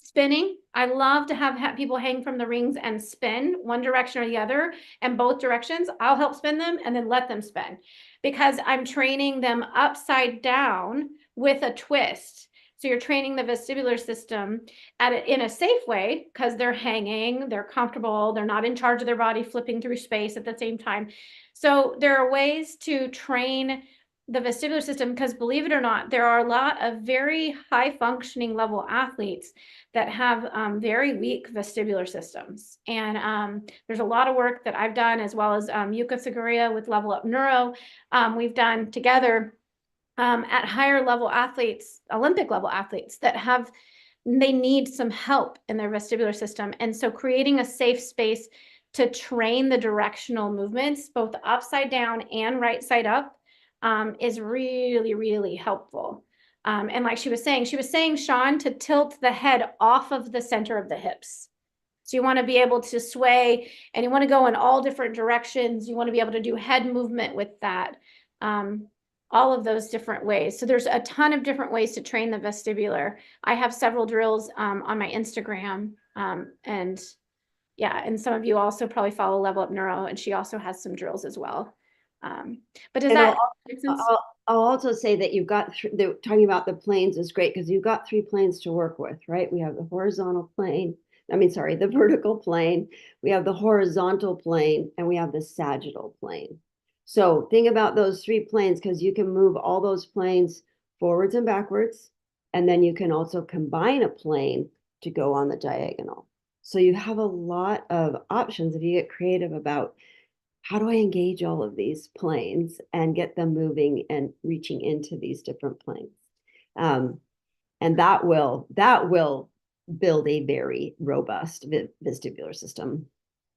spinning. I love to have people hang from the rings and spin one direction or the other, and both directions. I'll help spin them and then let them spin, because I'm training them upside down with a twist. So you're training the vestibular system in a safe way because they're hanging, they're comfortable, they're not in charge of their body, flipping through space at the same time. So there are ways to train the vestibular system because, believe it or not, there are a lot of very high functioning level athletes that have very weak vestibular systems. And there's a lot of work that I've done, as well as Yuka Seguria with Level Up Neuro. We've done together at higher level athletes, Olympic level athletes that they need some help in their vestibular system. And so creating a safe space to train the directional movements, both upside down and right side up, is really, really helpful. And like she was saying, Sean, to tilt the head off of the center of the hips. So you want to be able to sway, and you want to go in all different directions. You want to be able to do head movement with that. All of those different ways. So there's a ton of different ways to train the vestibular. I have several drills on my Instagram. And yeah, and some of you also probably follow Level Up Neuro, and she also has some drills as well. But does that make sense? I'll also say that you've got talking about the planes is great because you've got 3 planes to work with, right? We have the horizontal plane. The vertical plane. We have the horizontal plane, and we have the sagittal plane. So think about those 3 planes because you can move all those planes forwards and backwards, and then you can also combine a plane to go on the diagonal. So you have a lot of options if you get creative about how do I engage all of these planes and get them moving and reaching into these different planes. And that will build a very robust vestibular system.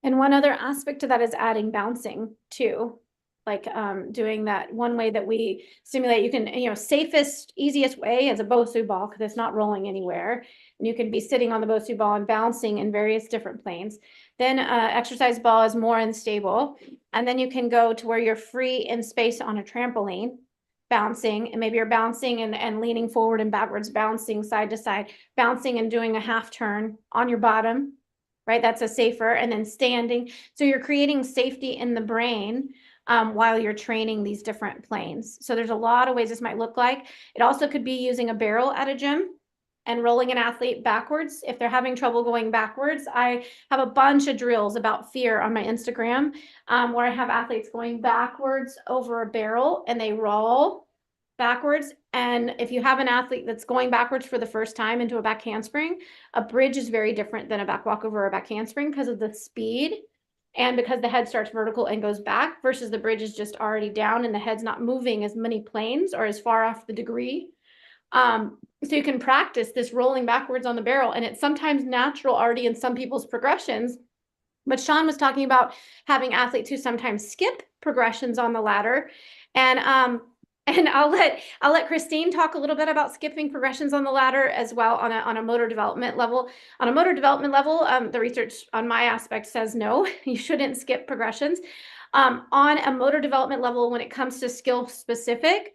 And one other aspect to that is adding bouncing too. Like doing that one way that we stimulate, you can, safest, easiest way is a Bosu ball because it's not rolling anywhere. And you can be sitting on the Bosu ball and bouncing in various different planes. Then exercise ball is more unstable. And then you can go to where you're free in space on a trampoline, bouncing, and maybe you're bouncing and leaning forward and backwards, bouncing side to side, bouncing and doing a half turn on your bottom, right? That's a safer, and then standing. So you're creating safety in the brain while you're training these different planes. So there's a lot of ways this might look like. It also could be using a barrel at a gym and rolling an athlete backwards. If they're having trouble going backwards, I have a bunch of drills about fear on my Instagram where I have athletes going backwards over a barrel and they roll backwards. And if you have an athlete that's going backwards for the first time into a back handspring, a bridge is very different than a back walk over a back handspring because of the speed and because the head starts vertical and goes back versus the bridge is just already down and the head's not moving as many planes or as far off the degree. So you can practice this rolling backwards on the barrel, and it's sometimes natural already in some people's progressions. But Sean was talking about having athletes who sometimes skip progressions on the ladder. And I'll let Christine talk a little bit about skipping progressions on the ladder as well on a motor development level. On a motor development level, the research on my aspect says no, you shouldn't skip progressions. On a motor development level, when it comes to skill specific,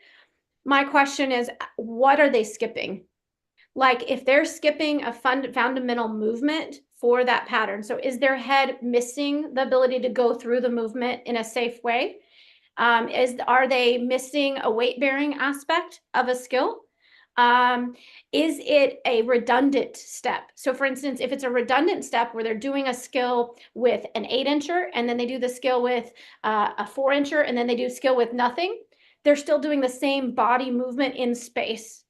my question is, what are they skipping? Like if they're skipping a fundamental movement for that pattern. So is their head missing the ability to go through the movement in a safe way? Are they missing a weight bearing aspect of a skill? Is it a redundant step? So for instance, if it's a redundant step where they're doing a skill with an 8-incher and then they do the skill with a 4-incher and then they do skill with nothing, they're still doing the same body movement in space.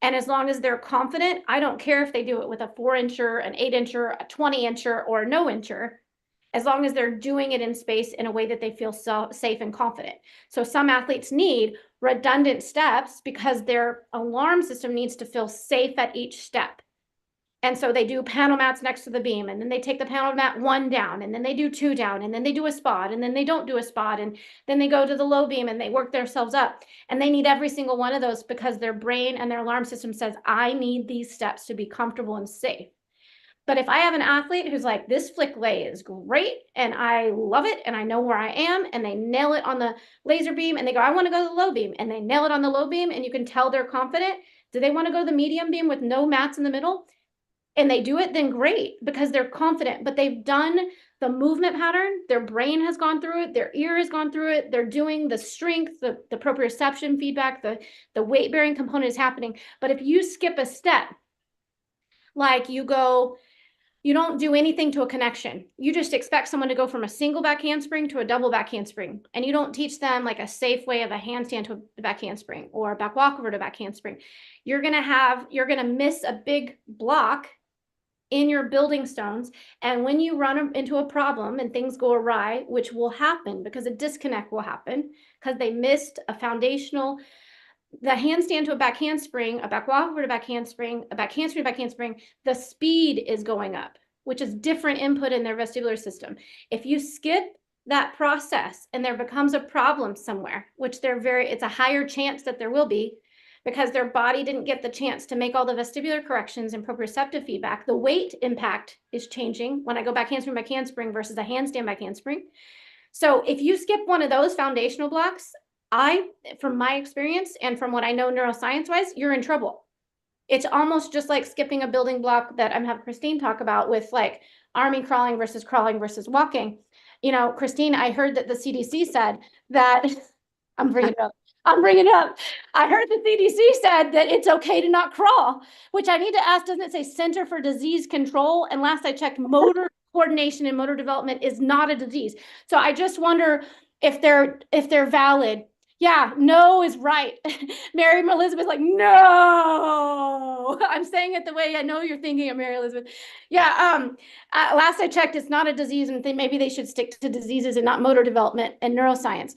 And as long as they're confident, I don't care if they do it with a 4-incher, an 8-incher, a 20-incher, or a no-incher, as long as they're doing it in space in a way that they feel safe and confident. So some athletes need redundant steps because their alarm system needs to feel safe at each step. And so they do panel mats next to the beam, and then they take the panel mat 1 down, and then they do 2 down, and then they do a spot, and then they don't do a spot, and then they go to the low beam and they work themselves up. And they need every single one of those because their brain and their alarm system says, I need these steps to be comfortable and safe. But if I have an athlete who's like, this flick lay is great and I love it and I know where I am, and they nail it on the laser beam and they go, I want to go to the low beam, and they nail it on the low beam and you can tell they're confident. Do they want to go to the medium beam with no mats in the middle? and they do it, then great, because they're confident, but they've done the movement pattern, their brain has gone through it, their ear has gone through it, they're doing the strength, the proprioception feedback, the weight bearing component is happening. But if you skip a step, like you don't do anything to a connection. You just expect someone to go from a single back handspring to a double back handspring. And you don't teach them like a safe way of a handstand to a back handspring or a back walkover to back handspring. You're going to miss a big block in your building stones. And when you run into a problem and things go awry, which will happen because a disconnect will happen because they missed a foundational, the handstand to a back handspring, a back walkover to back handspring, a back handspring to back handspring, the speed is going up, which is different input in their vestibular system. If you skip that process and there becomes a problem somewhere, which it's a higher chance that there will be, because their body didn't get the chance to make all the vestibular corrections and proprioceptive feedback, the weight impact is changing when I go back handspring versus a handstand back handspring. So if you skip one of those foundational blocks, from my experience and from what I know neuroscience wise, you're in trouble. It's almost just like skipping a building block that I'm having Christine talk about with like arming crawling versus walking. Christine, I heard that the CDC said that I'm bringing it up. I heard the CDC said that it's okay to not crawl, which I need to ask, doesn't it say Center for Disease Control? And last I checked, motor coordination and motor development is not a disease. So I just wonder if they're valid. Yeah, no is right. Mary Elizabeth's like, no. I'm saying it the way I know you're thinking of Mary Elizabeth. Yeah, last I checked, it's not a disease, and maybe they should stick to diseases and not motor development and neuroscience.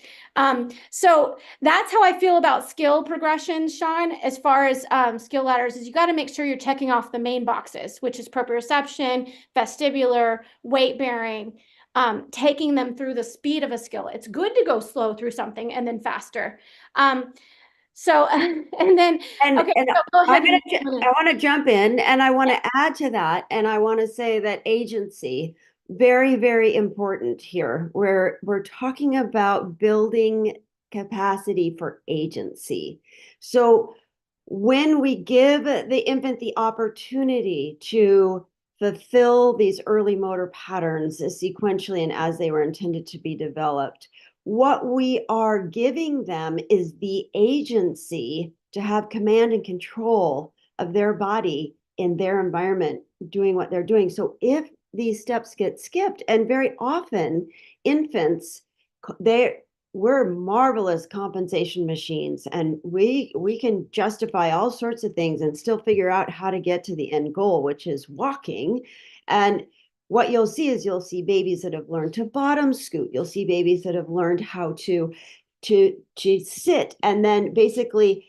So that's how I feel about skill progression, Sean, as far as skill ladders, is you got to make sure you're checking off the main boxes, which is proprioception, vestibular, weight bearing, taking them through the speed of a skill. It's good to go slow through something and then faster. And then, okay, so go ahead. I want to jump in and I want to add to that. And I want to say that agency, very, very important here. We're talking about building capacity for agency. So when we give the infant the opportunity to fulfill these early motor patterns sequentially and as they were intended to be developed, what we are giving them is the agency to have command and control of their body in their environment, doing what they're doing. So if these steps get skipped, and very often infants, we're marvelous compensation machines, and we can justify all sorts of things and still figure out how to get to the end goal, which is walking. And what you'll see babies that have learned to bottom scoot. You'll see babies that have learned how to sit and then basically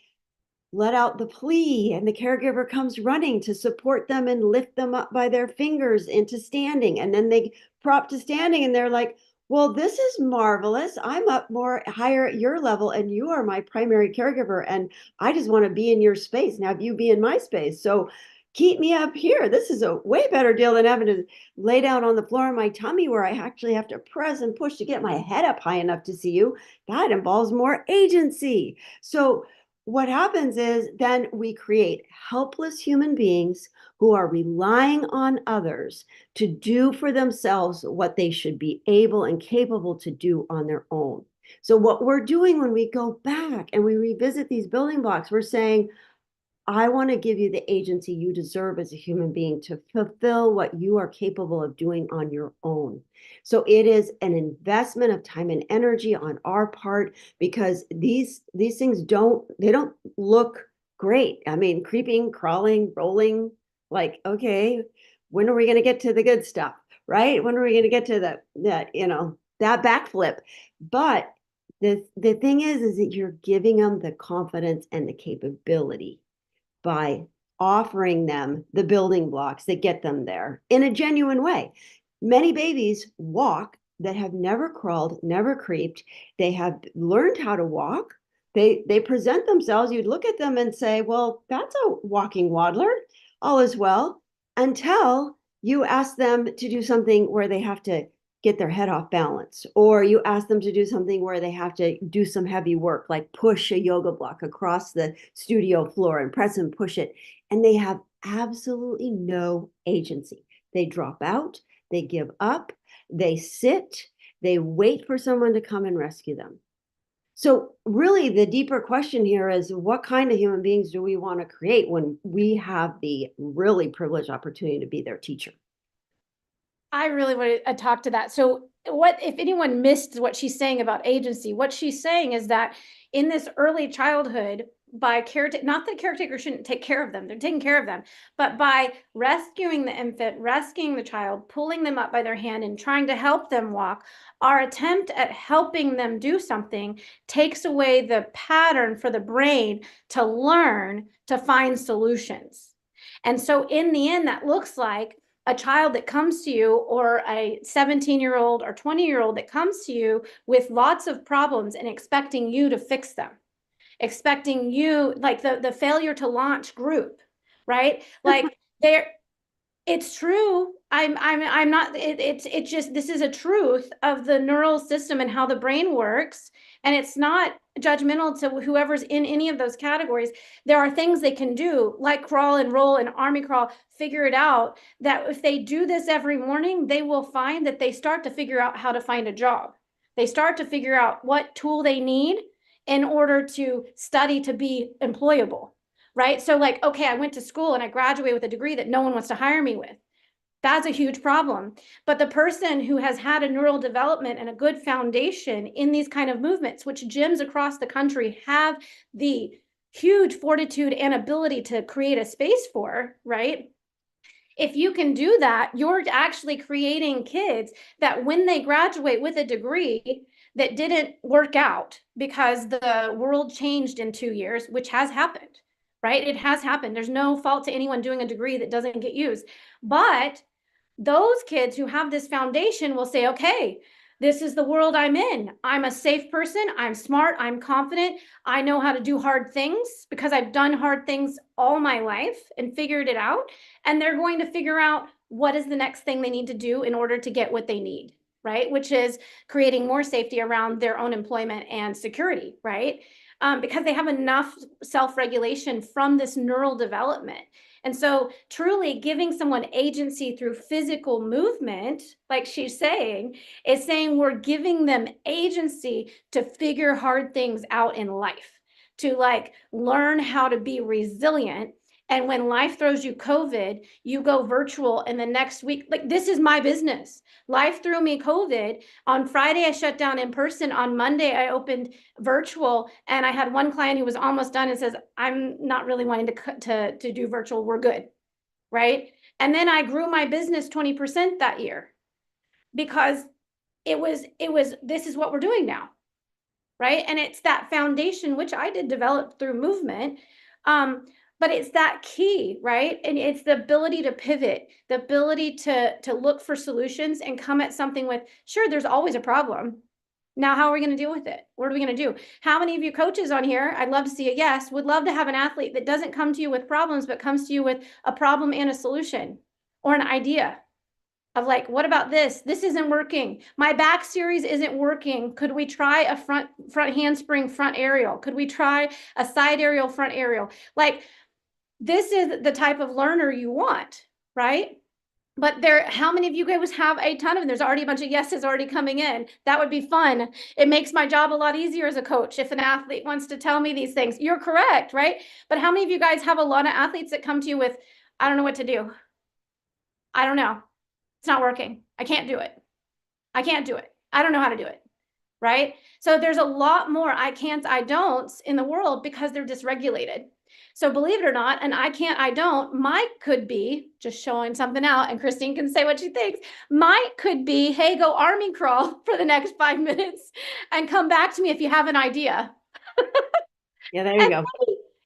let out the plea, and the caregiver comes running to support them and lift them up by their fingers into standing. And then they prop to standing and they're like, well, this is marvelous. I'm up more higher at your level and you are my primary caregiver. And I just want to be in your space. Now you be in my space. So keep me up here. This is a way better deal than having to lay down on the floor in my tummy where I actually have to press and push to get my head up high enough to see you. That involves more agency. So what happens is then we create helpless human beings who are relying on others to do for themselves what they should be able and capable to do on their own. So what we're doing when we go back and we revisit these building blocks, we're saying, I want to give you the agency you deserve as a human being to fulfill what you are capable of doing on your own. So it is an investment of time and energy on our part, because these things don't look great. I mean, creeping, crawling, rolling, like, okay, when are we going to get to the good stuff, right? When are we going to get to that backflip? But the thing is that you're giving them the confidence and the capability by offering them the building blocks that get them there in a genuine way. Many babies walk that have never crawled, never creeped. They have learned how to walk. They present themselves. You'd look at them and say, well, that's a walking waddler. All is well, until you ask them to do something where they have to get their head off balance, or you ask them to do something where they have to do some heavy work, like push a yoga block across the studio floor and press and push it. And they have absolutely no agency. They drop out, they give up, they sit, they wait for someone to come and rescue them. So really the deeper question here is, what kind of human beings do we want to create when we have the really privileged opportunity to be their teacher? I really want to talk to that. So what, if anyone missed what she's saying about agency, what she's saying is that in this early childhood, by caretaker, not that caretaker shouldn't take care of them, they're taking care of them, but by rescuing the infant, rescuing the child, pulling them up by their hand and trying to help them walk, our attempt at helping them do something takes away the pattern for the brain to learn to find solutions. And so in the end, that looks like a child that comes to you, or a 17-year-old or 20-year-old that comes to you with lots of problems and expecting you to fix them, expecting you, like the failure to launch group, right? Like there, it's true. I'm not, it's just, this is a truth of the neural system and how the brain works. And it's not judgmental to whoever's in any of those categories. There are things they can do, like crawl and roll and army crawl, figure it out, that if they do this every morning, they will find that they start to figure out how to find a job. They start to figure out what tool they need in order to study to be employable, right? So like, okay, I went to school and I graduated with a degree that no one wants to hire me with. That's a huge problem. But the person who has had a neural development and a good foundation in these kind of movements, which gyms across the country have the huge fortitude and ability to create a space for, right? If you can do that, you're actually creating kids that when they graduate with a degree that didn't work out because the world changed in 2 years, which has happened, right? It has happened. There's no fault to anyone doing a degree that doesn't get used. But those kids who have this foundation will say, okay, this is the world I'm in. I'm a safe person. I'm smart. I'm confident. I know how to do hard things because I've done hard things all my life and figured it out. And they're going to figure out what is the next thing they need to do in order to get what they need, right? Which is creating more safety around their own employment and security, right? Because they have enough self-regulation from this neural development. And so truly giving someone agency through physical movement, like she's saying, is saying we're giving them agency to figure hard things out in life, to like learn how to be resilient. And when life throws you COVID, you go virtual, and the next week, like this is my business. Life threw me COVID. On Friday, I shut down in person. On Monday, I opened virtual, and I had one client who was almost done and says, I'm not really wanting to do virtual. We're good, right? And then I grew my business 20% that year because it was, this is what we're doing now, right? And it's that foundation, which I did develop through movement. But it's that key, right? And it's the ability to pivot, the ability to look for solutions and come at something with, sure, there's always a problem. Now, how are we going to deal with it? What are we going to do? How many of you coaches on here, I'd love to see a yes, would love to have an athlete that doesn't come to you with problems, but comes to you with a problem and a solution or an idea of like, what about this? This isn't working. My back series isn't working. Could we try a front handspring, front aerial? Could we try a side aerial, front aerial? Like, this is the type of learner you want, right? But there, how many of you guys have a ton of them? There's already a bunch of yeses already coming in. That would be fun. It makes my job a lot easier as a coach if an athlete wants to tell me these things. You're correct, right? But how many of you guys have a lot of athletes that come to you with, I don't know what to do. I don't know. It's not working. I can't do it. I can't do it. I don't know how to do it, right? So there's a lot more I can'ts, I don'ts in the world because they're dysregulated. So believe it or not, an I can't, I don't might could be just showing something out, and Christine can say what she thinks. Might could be, hey, go army crawl for the next 5 minutes and come back to me if you have an idea. Yeah, there you go.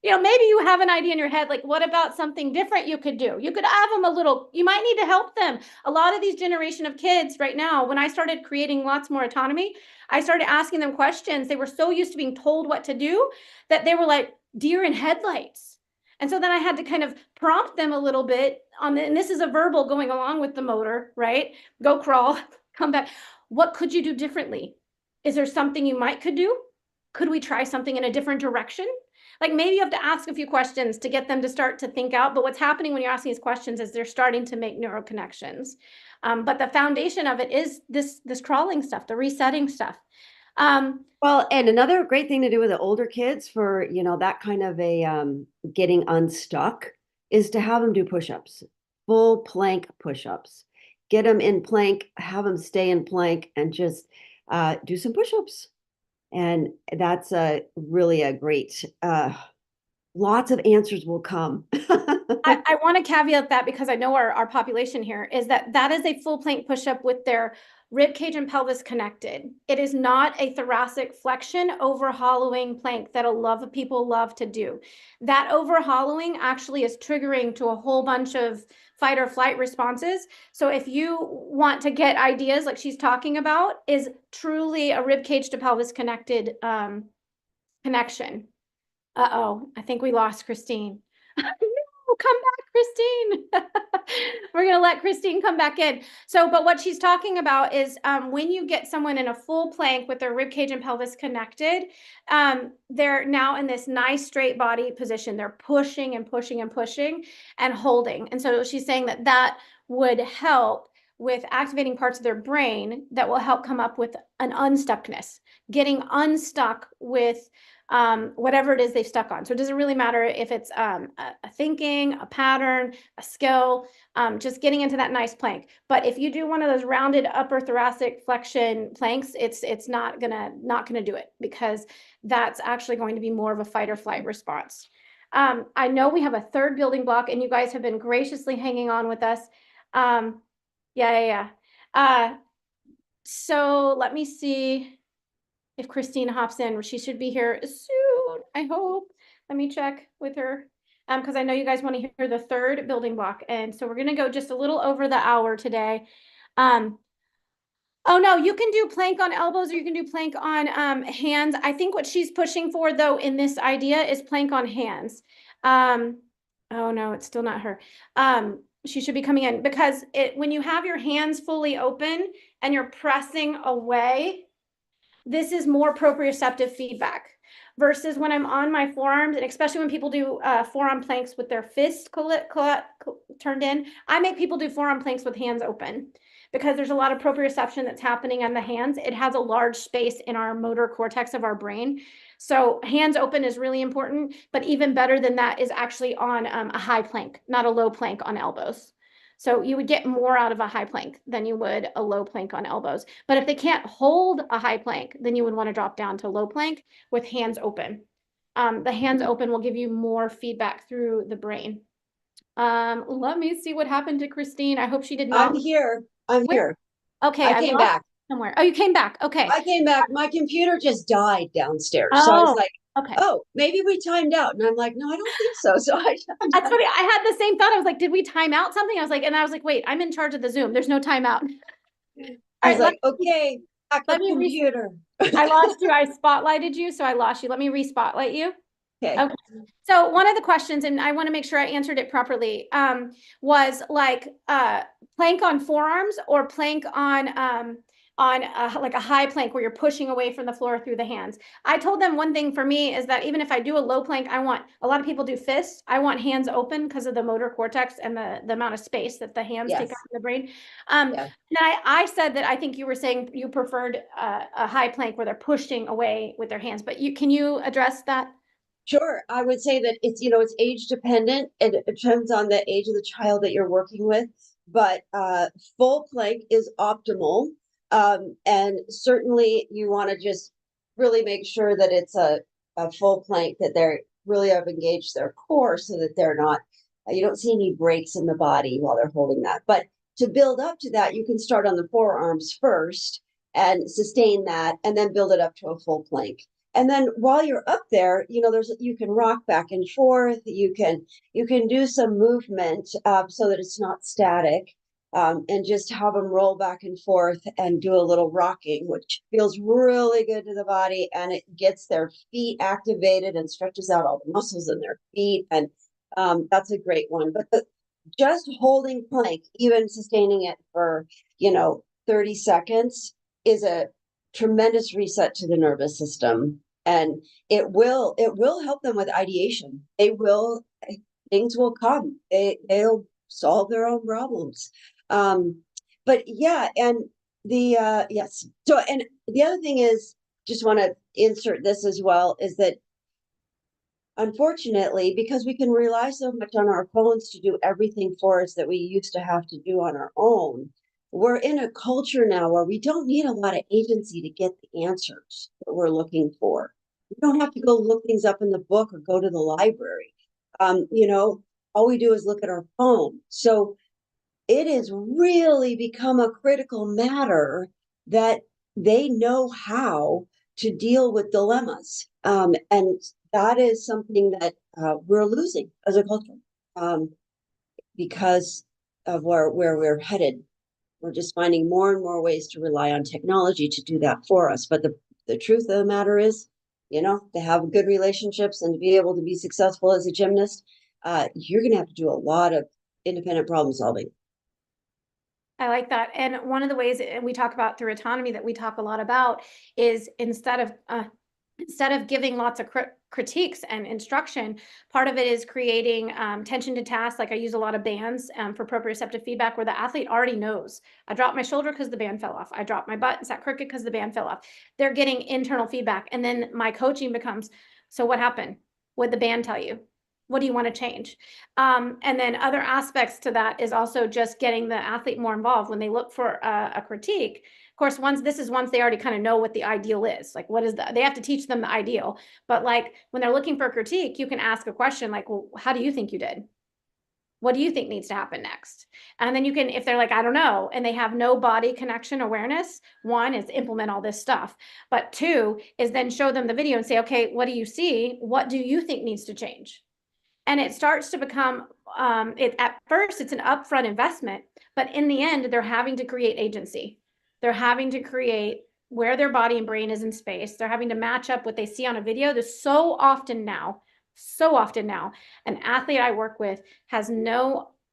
Maybe you have an idea in your head, like what about something different you could do? You could have them a little, you might need to help them. A lot of these generation of kids right now, when I started creating lots more autonomy, I started asking them questions. They were so used to being told what to do that they were like deer in headlights. And so then I had to kind of prompt them a little bit on and this is a verbal going along with the motor, right? Go crawl, come back. What could you do differently? Is there something you might could do? Could we try something in a different direction? Like maybe you have to ask a few questions to get them to start to think out. But what's happening when you're asking these questions is they're starting to make neural connections. But the foundation of it is this crawling stuff, the resetting stuff. Well, and another great thing to do with the older kids for, that kind of a getting unstuck is to have them do push-ups, full plank push-ups. Get them in plank, have them stay in plank, and just do some push-ups. And that's really a great, lots of answers will come. I want to caveat that because I know our population here is that is a full plank push-up with their rib cage and pelvis connected. It is not a thoracic flexion overhollowing plank that a lot of people love to do. That overhollowing actually is triggering to a whole bunch of fight or flight responses. So if you want to get ideas like she's talking about, is truly a rib cage to pelvis connected connection. Uh-oh, I think we lost Christine. No, come back, Christine. We're going to let Christine come back in. So, but what she's talking about is when you get someone in a full plank with their rib cage and pelvis connected, they're now in this nice straight body position. They're pushing and pushing and pushing and holding. And so she's saying that would help with activating parts of their brain that will help come up with an unstuckness, getting unstuck with whatever it is they've stuck on. So it doesn't really matter if it's a thinking, a pattern, a skill, just getting into that nice plank. But if you do one of those rounded upper thoracic flexion planks, it's not gonna do it, because that's actually going to be more of a fight or flight response. I know we have a third building block, and you guys have been graciously hanging on with us. Yeah. So let me see if Christine hops in. She should be here soon, I hope. Let me check with her, because I know you guys want to hear the third building block. And so we're going to go just a little over the hour today. Oh no, you can do plank on elbows, or you can do plank on hands. I think what she's pushing for, though, in this idea is plank on hands. Oh no, it's still not her. She should be coming in, because when you have your hands fully open and you're pressing away, this is more proprioceptive feedback versus when I'm on my forearms, and especially when people do forearm planks with their fist turned in. I make people do forearm planks with hands open, because there's a lot of proprioception that's happening on the hands. It has a large space in our motor cortex of our brain. So hands open is really important, but even better than that is actually on a high plank, not a low plank on elbows. So you would get more out of a high plank than you would a low plank on elbows. But if they can't hold a high plank, then you would want to drop down to low plank with hands open. The hands open will give you more feedback through the brain. Let me see what happened to Christine. I hope she did not. I'm here. I'm here. Okay, I came back somewhere. Oh, you came back. Okay. I came back. My computer just died downstairs. Oh, so I was like, okay. oh, maybe we timed out. And I'm like, no, I don't think so. So That's funny. I had the same thought. I was like, did we time out something? I was like, wait, I'm in charge of the Zoom. There's no timeout. I was like, okay, back the computer. I lost you. I spotlighted you, so I lost you. Let me re-spotlight you. Okay. So one of the questions, and I want to make sure I answered it properly, was like plank on forearms or plank on like a high plank where you're pushing away from the floor through the hands. I told them one thing for me is that even if I do a low plank, a lot of people do fists. I want hands open because of the motor cortex and the amount of space that the hands take up in the brain. And I said that I think you were saying you preferred a high plank where they're pushing away with their hands, but can you address that? Sure. I would say that it's age dependent. It depends on the age of the child that you're working with, but full plank is optimal. And certainly you want to just really make sure that it's a full plank, that they're really have engaged their core so that they're not, you don't see any breaks in the body while they're holding that. But to build up to that, you can start on the forearms first and sustain that, and then build it up to a full plank. And then while you're up there, you can rock back and forth. You can do some movement so that it's not static, and just have them roll back and forth and do a little rocking, which feels really good to the body, and it gets their feet activated and stretches out all the muscles in their feet. And that's a great one. But just holding plank, even sustaining it for 30 seconds, is a tremendous reset to the nervous system. And it will help them with ideation. Things will come. They'll solve their own problems. But yeah, and yes. So, and the other thing is, just want to insert this as well, is that unfortunately, because we can rely so much on our phones to do everything for us that we used to have to do on our own, we're in a culture now where we don't need a lot of agency to get the answers that we're looking for. We don't have to go look things up in the book or go to the library. All we do is look at our phone. So it has really become a critical matter that they know how to deal with dilemmas. And that is something that we're losing as a culture, because of where we're headed. We're just finding more and more ways to rely on technology to do that for us. But the truth of the matter is, to have good relationships and to be able to be successful as a gymnast, you're going to have to do a lot of independent problem solving. I like that. And one of the ways we talk about through autonomy that we talk a lot about is instead of giving lots of critiques and instruction, part of it is creating tension to task. Like I use a lot of bands for proprioceptive feedback where the athlete already knows. I dropped my shoulder because the band fell off. I dropped my butt and sat crooked because the band fell off. They're getting internal feedback. And then my coaching becomes, so what happened? What'd the band tell you? What do you want to change? And then other aspects to that is also just getting the athlete more involved when they look for a critique. Of course, once they already kind of know what the ideal is, like what is they have to teach them the ideal. But like when they're looking for a critique, you can ask a question like, well, how do you think you did? What do you think needs to happen next? And then you can, if they're like, I don't know, and they have no body connection awareness, one is implement all this stuff. But two is then show them the video and say, okay, what do you see? What do you think needs to change? And it starts to become, at first it's an upfront investment, but in the end, they're having to create agency. They're having to create where their body and brain is in space. They're having to match up what they see on a video. There's so often now, an athlete I work with has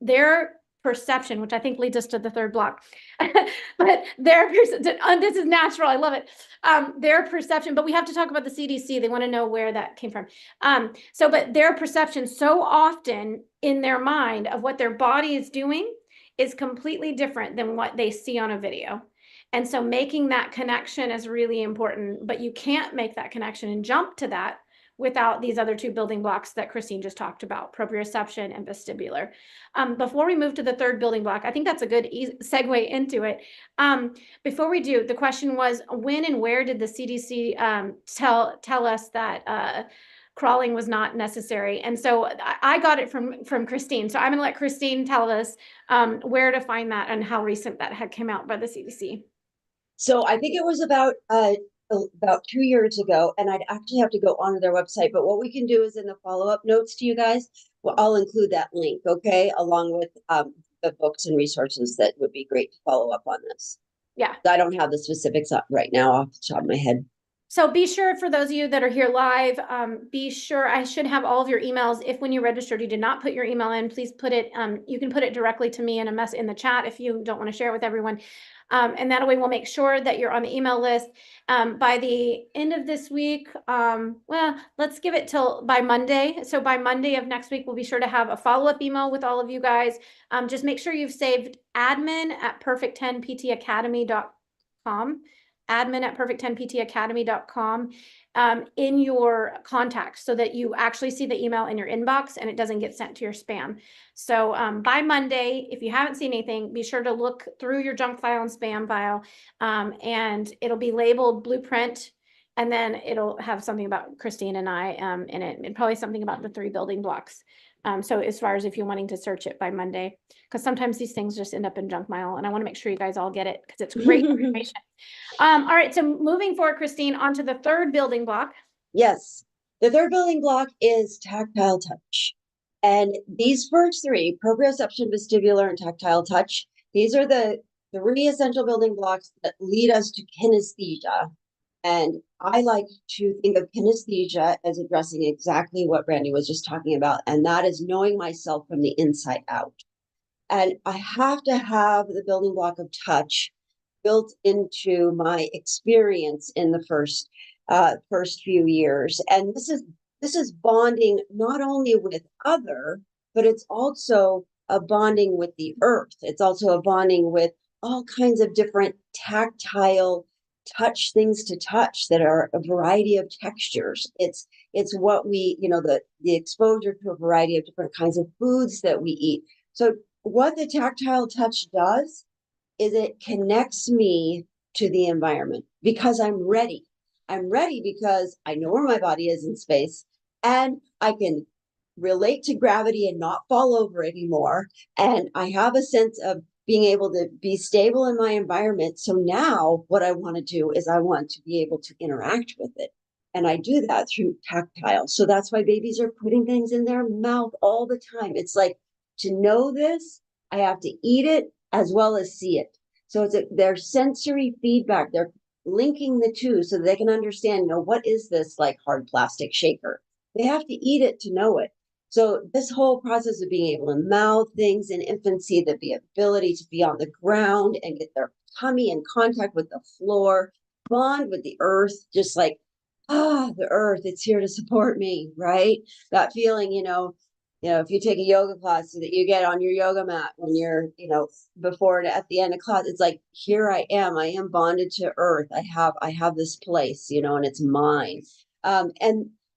their perception, which I think leads us to the third block, but this is natural. I love it. Their perception, but we have to talk about the CDC. They want to know where that came from. But their perception so often in their mind of what their body is doing is completely different than what they see on a video. And so making that connection is really important, but you can't make that connection and jump to that without these other two building blocks that Christine just talked about, proprioception and vestibular. Before we move to the third building block, I think that's a good segue into it. Before we do, the question was, when and where did the CDC tell us that crawling was not necessary? And so I got it from Christine. So I'm gonna let Christine tell us where to find that and how recent that had come out by the CDC. So I think it was about 2 years ago, and I'd actually have to go onto their website. But what we can do is in the follow-up notes to you guys, well, I'll include that link, okay, along with the books and resources that would be great to follow up on this. Yeah. I don't have the specifics up right now off the top of my head. So be sure, for those of you that are here live, be sure, I should have all of your emails. If when you registered, you did not put your email in, please put it, you can put it directly to me in the chat if you don't want to share it with everyone. And that way we'll make sure that you're on the email list by the end of this week. Well, let's give it till by Monday. So by Monday of next week, we'll be sure to have a follow-up email with all of you guys. Just make sure you've saved admin@perfect10ptacademy.com. admin@perfect10ptacademy.com in your contacts so that you actually see the email in your inbox and it doesn't get sent to your spam. So by Monday, if you haven't seen anything, be sure to look through your junk file and spam file, and it'll be labeled Blueprint, and then it'll have something about Christine and I in it, and probably something about the 3 building blocks. So as far as if you're wanting to search it by Monday, because sometimes these things just end up in junk mail, and I want to make sure you guys all get it because it's great information. All right, so moving forward, Christine, onto the third building block. Yes, the third building block is tactile touch. And these first 3, proprioception, vestibular, and tactile touch, these are the 3 essential building blocks that lead us to kinesthesia. And I like to think of kinesthesia as addressing exactly what Brandy was just talking about, and that is knowing myself from the inside out. And I have to have the building block of touch built into my experience in the first first few years. And this is bonding not only with other, but it's also a bonding with the earth. It's also a bonding with all kinds of different tactile touch things to touch that are a variety of textures. It's what we, the exposure to a variety of different kinds of foods that we eat. So what the tactile touch does is it connects me to the environment because I'm ready. I'm ready because I know where my body is in space, and I can relate to gravity and not fall over anymore. And I have a sense of being able to be stable in my environment. So now what I want to do is I want to be able to interact with it. And I do that through tactile. So that's why babies are putting things in their mouth all the time. It's like, to know this, I have to eat it as well as see it. So their sensory feedback. They're linking the two so they can understand, what is this like hard plastic shaker? They have to eat it to know it. So this whole process of being able to mouth things in infancy, the ability to be on the ground and get their tummy in contact with the floor, bond with the earth, just like, the earth, it's here to support me, right? That feeling, if you take a yoga class so that you get on your yoga mat when you're, before and at the end of class, it's like, here I am bonded to earth. I have this place, and it's mine.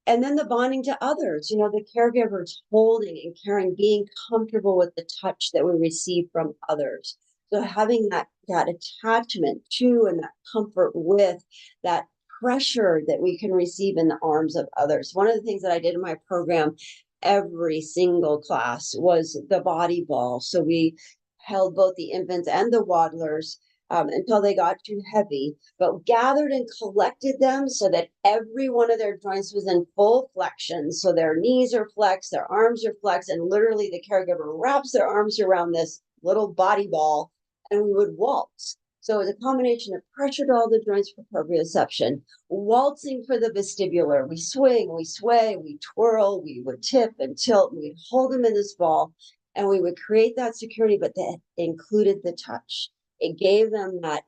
And then the bonding to others, the caregivers holding and caring, being comfortable with the touch that we receive from others. So having that attachment to and that comfort with that pressure that we can receive in the arms of others. One of the things that I did in my program, every single class, was the body ball. So we held both the infants and the waddlers until they got too heavy, but gathered and collected them so that every one of their joints was in full flexion. So their knees are flexed, their arms are flexed, and literally the caregiver wraps their arms around this little body ball, and we would waltz. So it was a combination of pressure to all the joints for proprioception, waltzing for the vestibular. We swing, we sway, we twirl, we would tip and tilt, and we'd hold them in this ball, and we would create that security, but that included the touch. It gave them that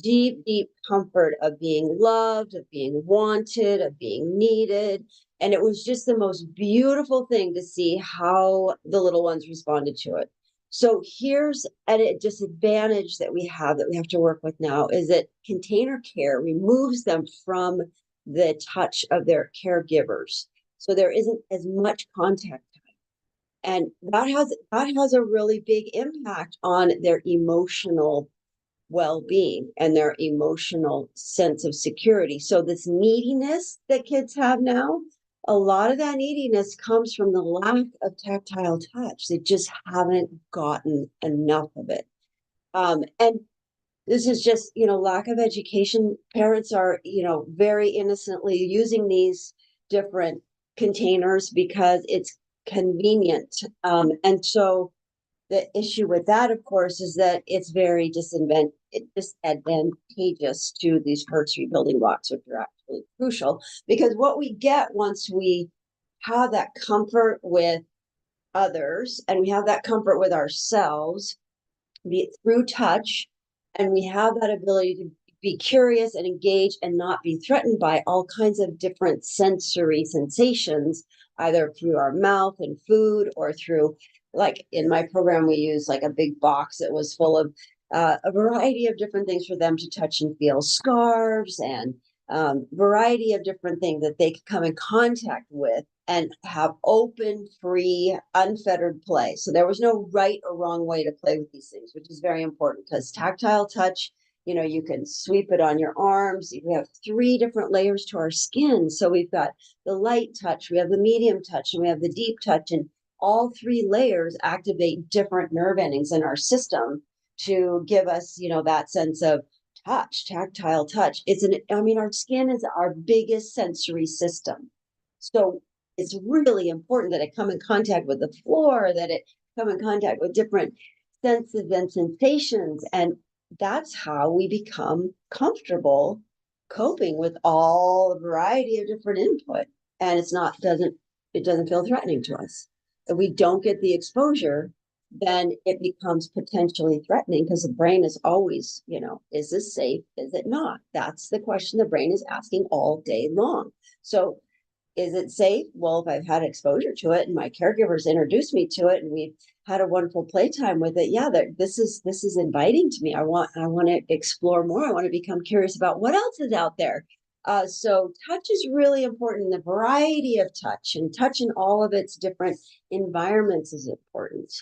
deep, deep comfort of being loved, of being wanted, of being needed. And it was just the most beautiful thing to see how the little ones responded to it. So here's a disadvantage that we have to work with now, is that container care removes them from the touch of their caregivers. So there isn't as much contact. And that has a really big impact on their emotional well-being and their emotional sense of security. So this neediness that kids have now, a lot of that neediness comes from the lack of tactile touch. They just haven't gotten enough of it. And this is just, lack of education. Parents are, very innocently using these different containers because it's convenient. And so the issue with that, of course, is that it's very disadvantageous to these first rebuilding blocks, which are actually crucial, because what we get once we have that comfort with others and we have that comfort with ourselves, be it through touch, and we have that ability to be curious and engage and not be threatened by all kinds of different sensory sensations, either through our mouth and food or through, like in my program, we use like a big box that was full of a variety of different things for them to touch and feel, scarves and variety of different things that they could come in contact with and have open, free, unfettered play. So there was no right or wrong way to play with these things, which is very important, because tactile touch, you can sweep it on your arms. We have 3 different layers to our skin. So we've got the light touch, we have the medium touch, and we have the deep touch. And all 3 layers activate different nerve endings in our system to give us, that sense of touch, tactile touch. Our skin is our biggest sensory system. So it's really important that it come in contact with the floor, that it come in contact with different senses and sensations. And that's how we become comfortable coping with all a variety of different input. And it doesn't feel threatening to us. If we don't get the exposure, then it becomes potentially threatening because the brain is always, is this safe? Is it not? That's the question the brain is asking all day long. So is it safe? Well, if I've had exposure to it and my caregivers introduced me to it and we've had a wonderful playtime with it, yeah, this is inviting to me. I want to explore more. I want to become curious about what else is out there. So touch is really important. The variety of touch and touch in all of its different environments is important.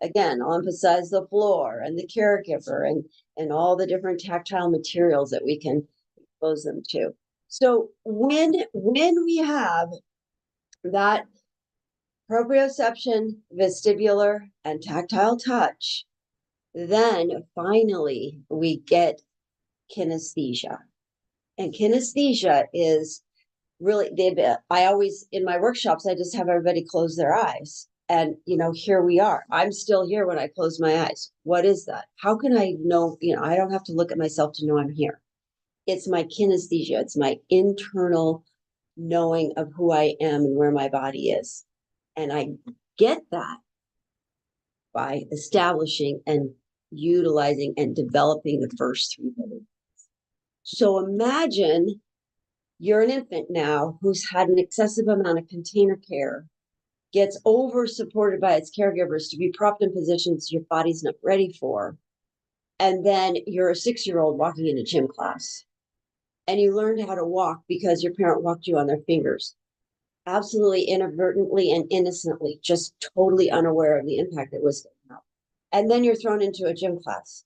Again, I'll emphasize the floor and the caregiver and all the different tactile materials that we can expose them to. So when we have that proprioception, vestibular, and tactile touch, then finally we get kinesthesia. And kinesthesia is really, I always, in my workshops, I just have everybody close their eyes. And, here we are. I'm still here when I close my eyes. What is that? How can I know, I don't have to look at myself to know I'm here. It's my kinesthesia. It's my internal knowing of who I am and where my body is. And I get that by establishing and utilizing and developing the first three beliefs. So imagine you're an infant now who's had an excessive amount of container care, gets over supported by its caregivers to be propped in positions your body's not ready for. And then you're a 6-year-old walking in a gym class and you learned how to walk because your parent walked you on their fingers, absolutely inadvertently and innocently, just totally unaware of the impact it was going to have. And then you're thrown into a gym class.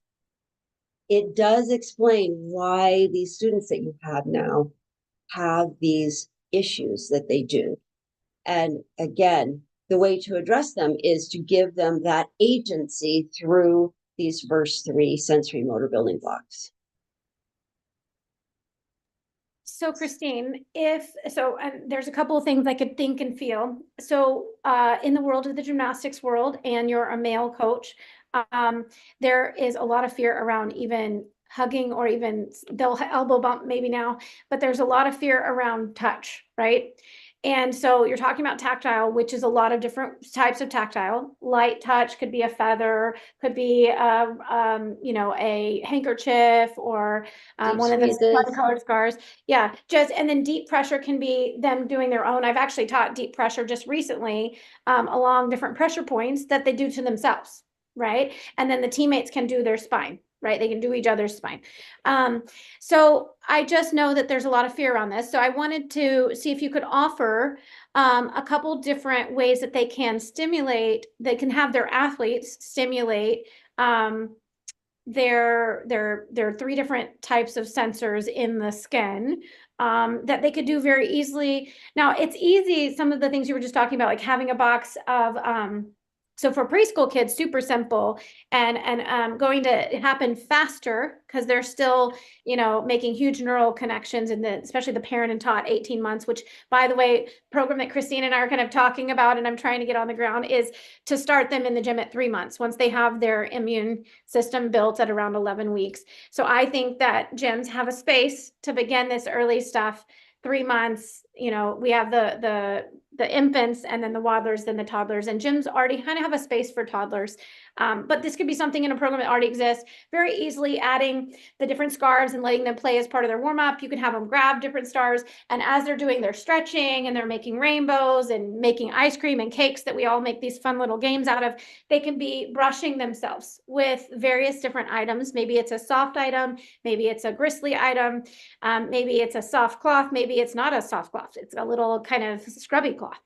It does explain why these students that you have now have these issues that they do. And again, the way to address them is to give them that agency through these first three sensory motor building blocks. So Christine, and there's a couple of things I could think and feel. So in the world of the gymnastics world, and you're a male coach, there is a lot of fear around even hugging, or even they'll elbow bump maybe now, but there's a lot of fear around touch, right? And so you're talking about tactile, which is a lot of different types of tactile. Light touch could be a feather, could be a handkerchief, or one of the colored scars. Yeah, and then deep pressure can be them doing their own. I've actually taught deep pressure just recently along different pressure points that they do to themselves, right? And then the teammates can do their spine. Right, they can do each other's spine. So I just know that there's a lot of fear around this. So I wanted to see if you could offer a couple different ways that they can stimulate. They can have their athletes stimulate their three different types of sensors in the skin that they could do very easily. Now it's easy. Some of the things you were just talking about, like having a box of so for preschool kids, super simple and going to happen faster because they're still, making huge neural connections in especially the parent and taught 18 months, which, by the way, program that Christine and I are kind of talking about and I'm trying to get on the ground is to start them in the gym at 3 months once they have their immune system built at around 11 weeks. So I think that gyms have a space to begin this early stuff. 3 months, we have the infants and then the waddlers, then the toddlers, and gyms already kind of have a space for toddlers. But this could be something in a program that already exists, very easily adding the different scarves and letting them play as part of their warm up. You can have them grab different stars. And as they're doing their stretching and they're making rainbows and making ice cream and cakes that we all make these fun little games out of, they can be brushing themselves with various different items. Maybe it's a soft item, maybe it's a gristly item, maybe it's a soft cloth, maybe it's not a soft cloth. It's a little kind of scrubby cloth.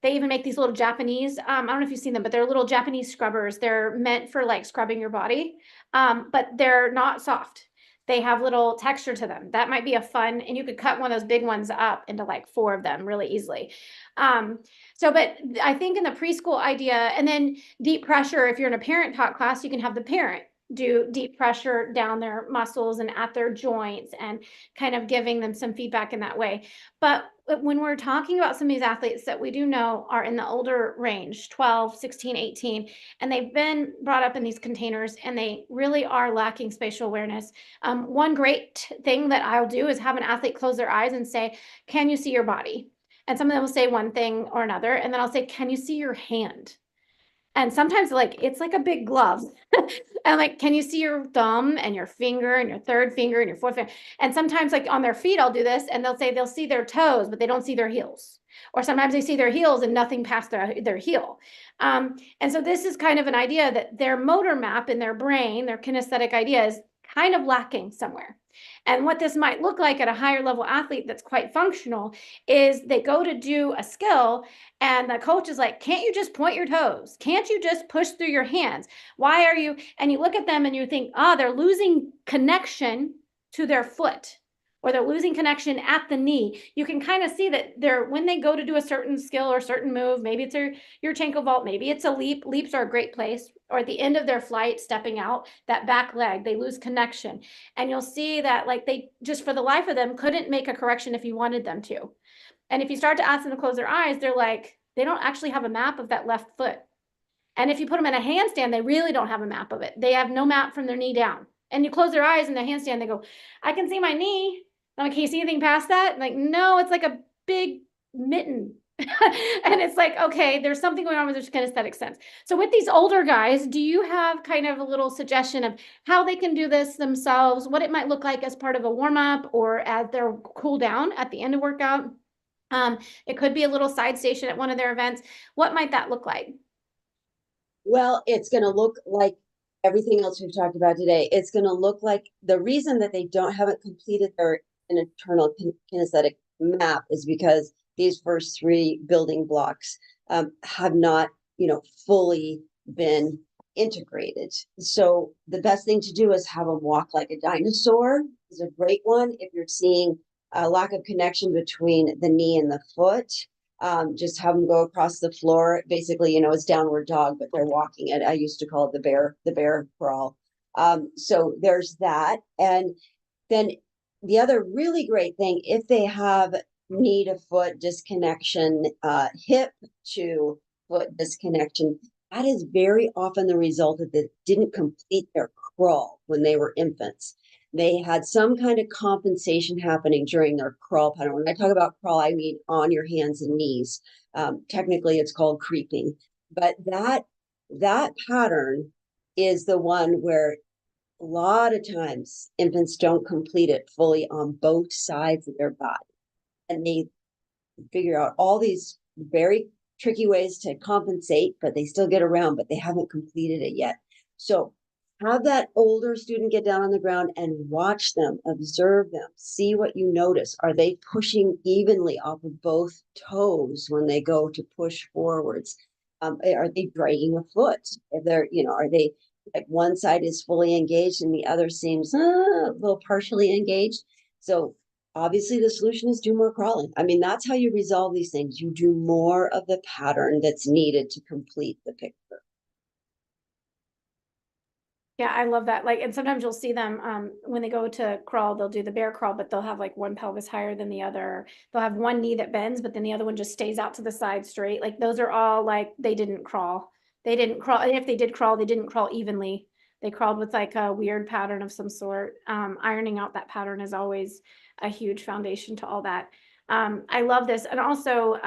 They even make these little Japanese, I don't know if you've seen them, but they're little Japanese scrubbers. They're meant for like scrubbing your body, but they're not soft. They have little texture to them. That might be a fun, and you could cut one of those big ones up into like 4 of them really easily. But I think in the preschool idea, and then deep pressure, if you're in a parent taught class, you can have the parent do deep pressure down their muscles and at their joints and kind of giving them some feedback in that way. But when we're talking about some of these athletes that we do know are in the older range, 12, 16, 18, and they've been brought up in these containers and they really are lacking spatial awareness. One great thing that I'll do is have an athlete close their eyes and say, can you see your body? And some of them will say one thing or another. And then I'll say, can you see your hand? And sometimes like, it's like a big glove. And like, can you see your thumb and your finger and your third finger and your fourth finger? And sometimes like on their feet, I'll do this and they'll say they'll see their toes, but they don't see their heels. Or sometimes they see their heels and nothing past their heel. And so this is kind of an idea that their motor map in their brain, their kinesthetic idea is kind of lacking somewhere. And what this might look like at a higher level athlete that's quite functional is they go to do a skill and the coach is like, can't you just point your toes? Can't you just push through your hands? Why are you? And you look at them and you think, they're losing connection to their foot, or they're losing connection at the knee. You can kind of see that when they go to do a certain skill or certain move, maybe it's your Chanko vault, maybe it's a leap. Leaps are a great place. Or at the end of their flight, stepping out, that back leg, they lose connection. And you'll see that like they just for the life of them couldn't make a correction if you wanted them to. And if you start to ask them to close their eyes, they're like, they don't actually have a map of that left foot. And if you put them in a handstand, they really don't have a map of it. They have no map from their knee down. And you close their eyes in the handstand, they go, I can see my knee. I'm like, can you see anything past that? Like, no, it's like a big mitten. And it's like, okay, there's something going on with their kinesthetic sense. So with these older guys, do you have kind of a little suggestion of how they can do this themselves, what it might look like as part of a warm-up or as their cool down at the end of workout? It could be a little side station at one of their events. What might that look like? Well, it's going to look like everything else we've talked about today. It's going to look like the reason that they haven't completed their internal kinesthetic map is because these first three building blocks have not, fully been integrated. So the best thing to do is have them walk like a dinosaur is a great one. If you're seeing a lack of connection between the knee and the foot, just have them go across the floor. Basically, it's downward dog, but they're walking it. I used to call it the bear crawl. So there's that. And then the other really great thing, if they have knee to foot disconnection, hip to foot disconnection, that is very often the result of they didn't complete their crawl when they were infants. They had some kind of compensation happening during their crawl pattern. When I talk about crawl, I mean on your hands and knees. Technically, it's called creeping. But that pattern is the one where a lot of times infants don't complete it fully on both sides of their body. And they figure out all these very tricky ways to compensate, but they still get around, but they haven't completed it yet. So have that older student get down on the ground and watch them, observe them, see what you notice. Are they pushing evenly off of both toes when they go to push forwards? Are they dragging a foot? If they're, are they like one side is fully engaged and the other seems a little partially engaged? So obviously the solution is do more crawling. I mean, that's how you resolve these things. You do more of the pattern that's needed to complete the picture. Yeah, I love that. Like, and sometimes you'll see them when they go to crawl, they'll do the bear crawl, but they'll have like one pelvis higher than the other. They'll have one knee that bends, but then the other one just stays out to the side straight. Like those are all like they didn't crawl. They didn't crawl. And if they did crawl, they didn't crawl evenly. They crawled with like a weird pattern of some sort. Ironing out that pattern is always a huge foundation to all that. I love this. And also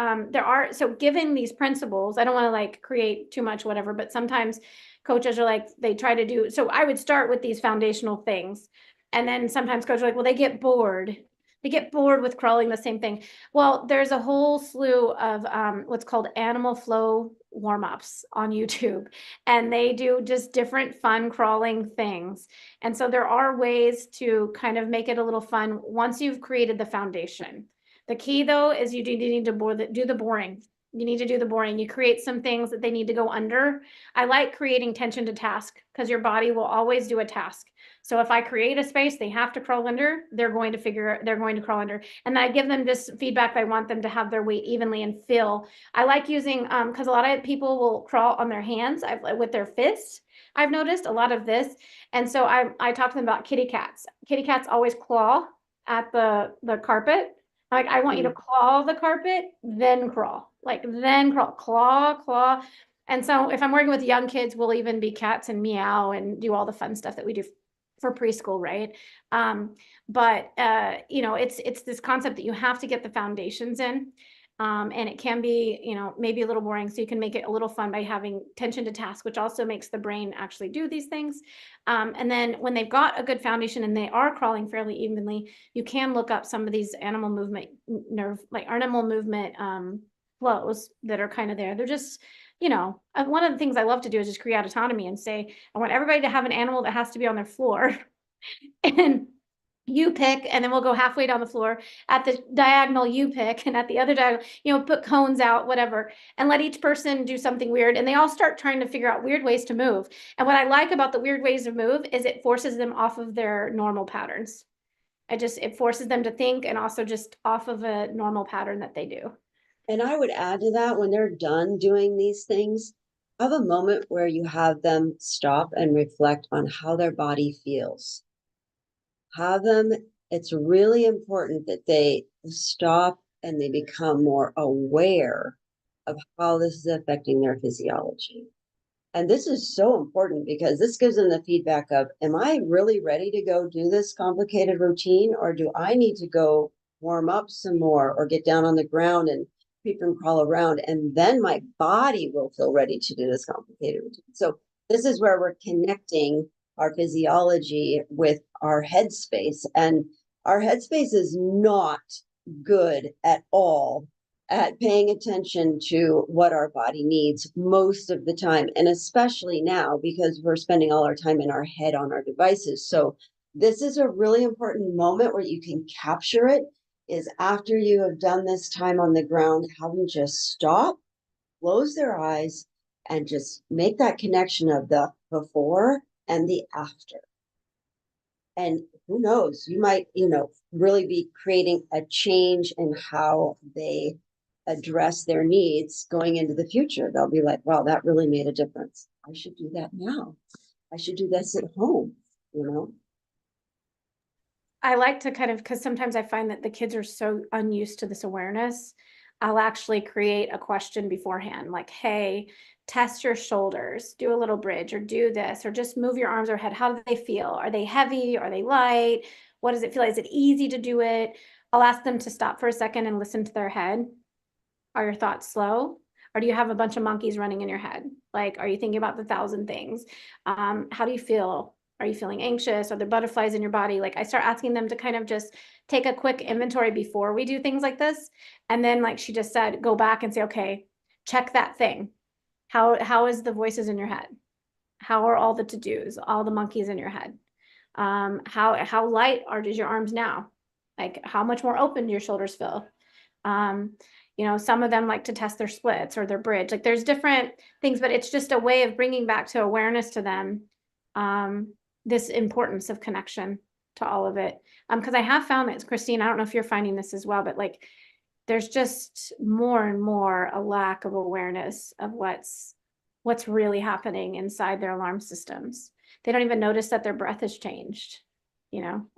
given these principles, I don't want to like create too much, whatever, but sometimes coaches are like, they try to do, so I would start with these foundational things. And then sometimes coaches are like, well, they get bored. They get bored with crawling the same thing. Well, there's a whole slew of what's called animal flow warm-ups on YouTube. And they do just different fun crawling things. And so there are ways to kind of make it a little fun once you've created the foundation. The key though, is you do need to do the boring. You need to do the boring. You create some things that they need to go under. I like creating tension to task because your body will always do a task. So if I create a space, they have to crawl under, they're going to crawl under. And I give them this feedback. I want them to have their weight evenly and feel. I like using, because a lot of people will crawl on their hands with their fists. I've noticed a lot of this. And so I talk to them about kitty cats. Kitty cats always claw at the carpet. Like, I want you to claw the carpet, then crawl. Then crawl, claw. And so if I'm working with young kids, we'll even be cats and meow and do all the fun stuff that we do for preschool, right? But it's this concept that you have to get the foundations in. And it can be, you know, maybe a little boring. So you can make it a little fun by having tension to task, which also makes the brain actually do these things. And then when they've got a good foundation and they are crawling fairly evenly, you can look up some of these animal movement like animal movement flows that are kind of there. They're just, you know, one of the things I love to do is just create autonomy and say, I want everybody to have an animal that has to be on their floor. And you pick, and then we'll go halfway down the floor. At the diagonal, you pick, and at the other diagonal, you know, put cones out, whatever, and let each person do something weird. And they all start trying to figure out weird ways to move. And what I like about the weird ways to move is it forces them off of their normal patterns. It forces them to think, and also just off of a normal pattern that they do. And I would add to that, when they're done doing these things, have a moment where you have them stop and reflect on how their body feels. It's really important that they stop and they become more aware of how this is affecting their physiology. And this is so important because this gives them the feedback of, am I really ready to go do this complicated routine, or do I need to go warm up some more or get down on the ground and creep and crawl around, and then my body will feel ready to do this complicated routine. So this is where we're connecting our physiology with our headspace, and our headspace is not good at all at paying attention to what our body needs most of the time, and especially now because we're spending all our time in our head on our devices. So this is a really important moment where you can capture it, is after you have done this time on the ground, have them just stop, close their eyes, and just make that connection of the before and the after. And who knows, you might, really be creating a change in how they address their needs going into the future. They'll be like, wow, that really made a difference. I should do that now. I should do this at home, I like to kind of, because sometimes I find that the kids are so unused to this awareness. I'll actually create a question beforehand, like, hey, test your shoulders, do a little bridge, or do this, or just move your arms or head. How do they feel? Are they heavy? Are they light? What does it feel like? Is it easy to do it? I'll ask them to stop for a second and listen to their head. Are your thoughts slow? Or do you have a bunch of monkeys running in your head? Like, are you thinking about the 1,000 things? How do you feel? Are you feeling anxious? Are there butterflies in your body? Like, I start asking them to kind of just take a quick inventory before we do things like this. And then, like she just said, go back and say, okay, check that thing. How is the voices in your head? How are all the to-dos, all the monkeys in your head? How light is your arms now? Like, how much more open do your shoulders feel? Some of them like to test their splits or their bridge. Like, there's different things, but it's just a way of bringing back to awareness to them this importance of connection to all of it. Because I have found that, Christine, I don't know if you're finding this as well, but like, there's just more and more a lack of awareness of what's really happening inside their alarm systems. They don't even notice that their breath has changed,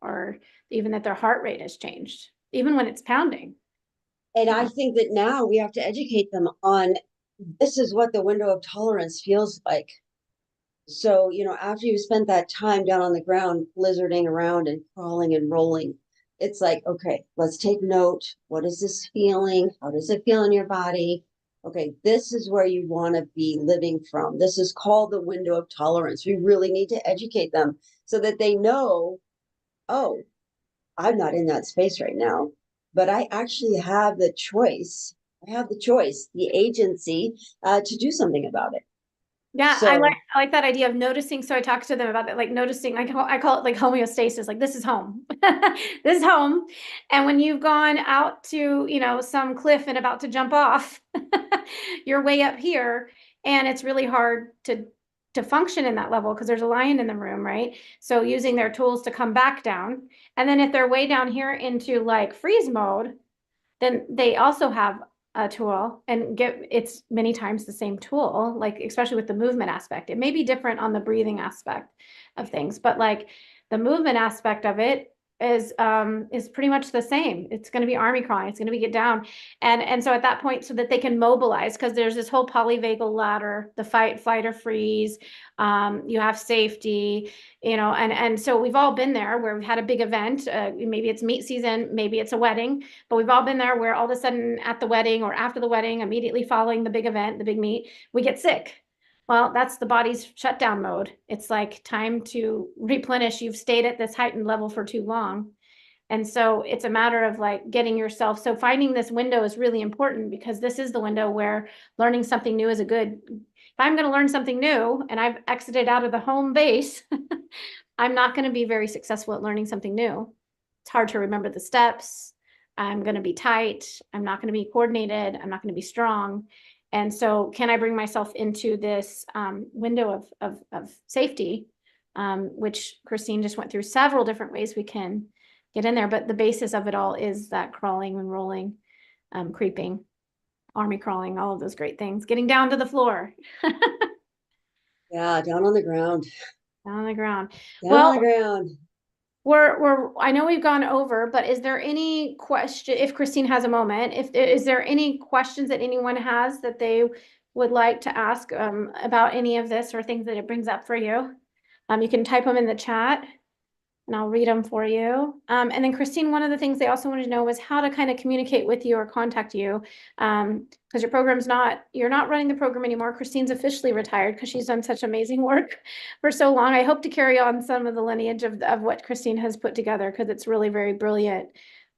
or even that their heart rate has changed, even when it's pounding. And I think that now we have to educate them on, this is what the window of tolerance feels like. So, after you've spent that time down on the ground, blizzarding around and crawling and rolling, it's like, okay, let's take note. What is this feeling? How does it feel in your body? Okay, this is where you want to be living from. This is called the window of tolerance. We really need to educate them so that they know, oh, I'm not in that space right now, but I actually have the choice. The agency to do something about it. Yeah, so, I like that idea of noticing. So I talked to them about that, like noticing, I call it like homeostasis, like this is home. This is home. And when you've gone out to, some cliff and about to jump off, you're way up here, and it's really hard to function in that level because there's a lion in the room, right? So using their tools to come back down. And then if they're way down here into like freeze mode, then they also have a tool, and it's many times the same tool, like especially with the movement aspect. It may be different on the breathing aspect of things, but like the movement aspect of it, is pretty much the same. It's going to be army crawling. It's going to be get down. And so at that point, so that they can mobilize, because there's this whole polyvagal ladder, the fight, flight, or freeze. You have safety, and so we've all been there where we've had a big event. Maybe it's meat season, maybe it's a wedding, but we've all been there where all of a sudden at the wedding or after the wedding, immediately following the big event, the big meet, we get sick. Well, that's the body's shutdown mode. It's like time to replenish. You've stayed at this heightened level for too long. And so it's a matter of like getting yourself. So finding this window is really important, because this is the window where learning something new is if I'm going to learn something new and I've exited out of the home base, I'm not going to be very successful at learning something new. It's hard to remember the steps. I'm going to be tight. I'm not going to be coordinated. I'm not going to be strong. And so can I bring myself into this window of safety, which Christine just went through several different ways we can get in there. But the basis of it all is that crawling and rolling, creeping, army crawling, all of those great things, getting down to the floor. Yeah, down on the ground. Down on the ground. Down on the ground. I know we've gone over, but is there any question, if Christine has a moment, is there any questions that anyone has that they would like to ask about any of this, or things that it brings up for you? You can type them in the chat and I'll read them for you. And then Christine, one of the things they also wanted to know was how to kind of communicate with you or contact you. Because you're not running the program anymore. Christine's officially retired because she's done such amazing work for so long. I hope to carry on some of the lineage of what Christine has put together, because it's really very brilliant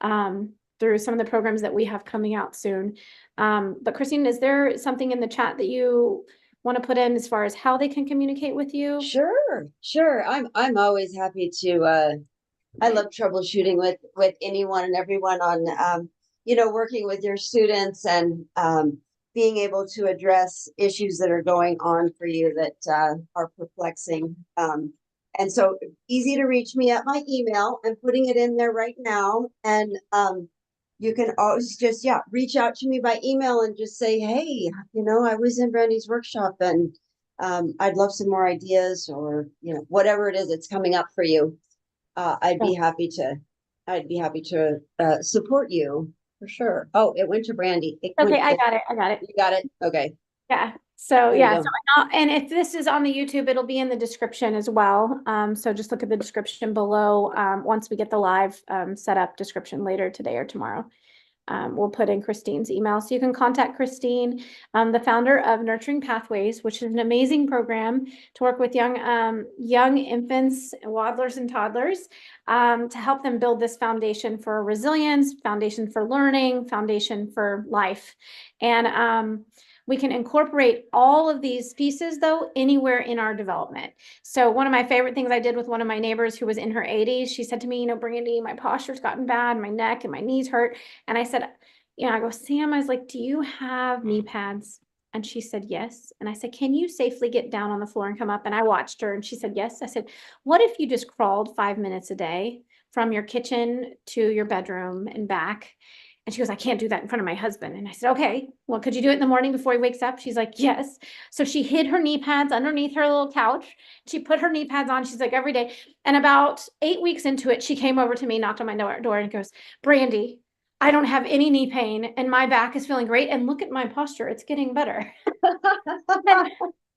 through some of the programs that we have coming out soon. But Christine, is there something in the chat that you want to put in as far as how they can communicate with you? Sure. I'm always happy to I love troubleshooting with anyone and everyone on working with your students and being able to address issues that are going on for you that are perplexing. And so easy to reach me at my email. I'm putting it in there right now. And you can always just, reach out to me by email and just say, hey, I was in Brandy's workshop and I'd love some more ideas, or, whatever it is that's coming up for you. I'd be happy to support you for sure. Oh, it went to Brandy. Okay, I got it. You got it? Okay. Yeah. So There you go. and if this is on the YouTube, it'll be in the description as well. So just look at the description below. Once we get the live set up description later today or tomorrow, we'll put in Christine's email. So you can contact Christine, the founder of Nurturing Pathways, which is an amazing program to work with young infants, waddlers, and toddlers, to help them build this foundation for resilience, foundation for learning, foundation for life. And we can incorporate all of these pieces, though, anywhere in our development. So one of my favorite things I did with one of my neighbors who was in her 80s, she said to me, Brandy, my posture's gotten bad, my neck and my knees hurt. And I said, I go, Sam, I was like, do you have knee pads? And she said, yes. And I said, can you safely get down on the floor and come up? And I watched her and she said, yes. I said, what if you just crawled 5 minutes a day from your kitchen to your bedroom and back? And she goes, I can't do that in front of my husband. And I said, okay, well, could you do it in the morning before he wakes up? She's like, yes. So she hid her knee pads underneath her little couch. She put her knee pads on. She's like, every day. And about 8 weeks into it, she came over to me, knocked on my door and goes, Brandy, I don't have any knee pain and my back is feeling great. And look at my posture. It's getting better.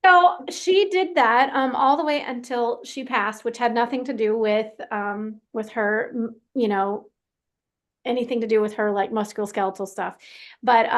So she did that all the way until she passed, which had nothing to do with her, anything to do with her like musculoskeletal stuff. But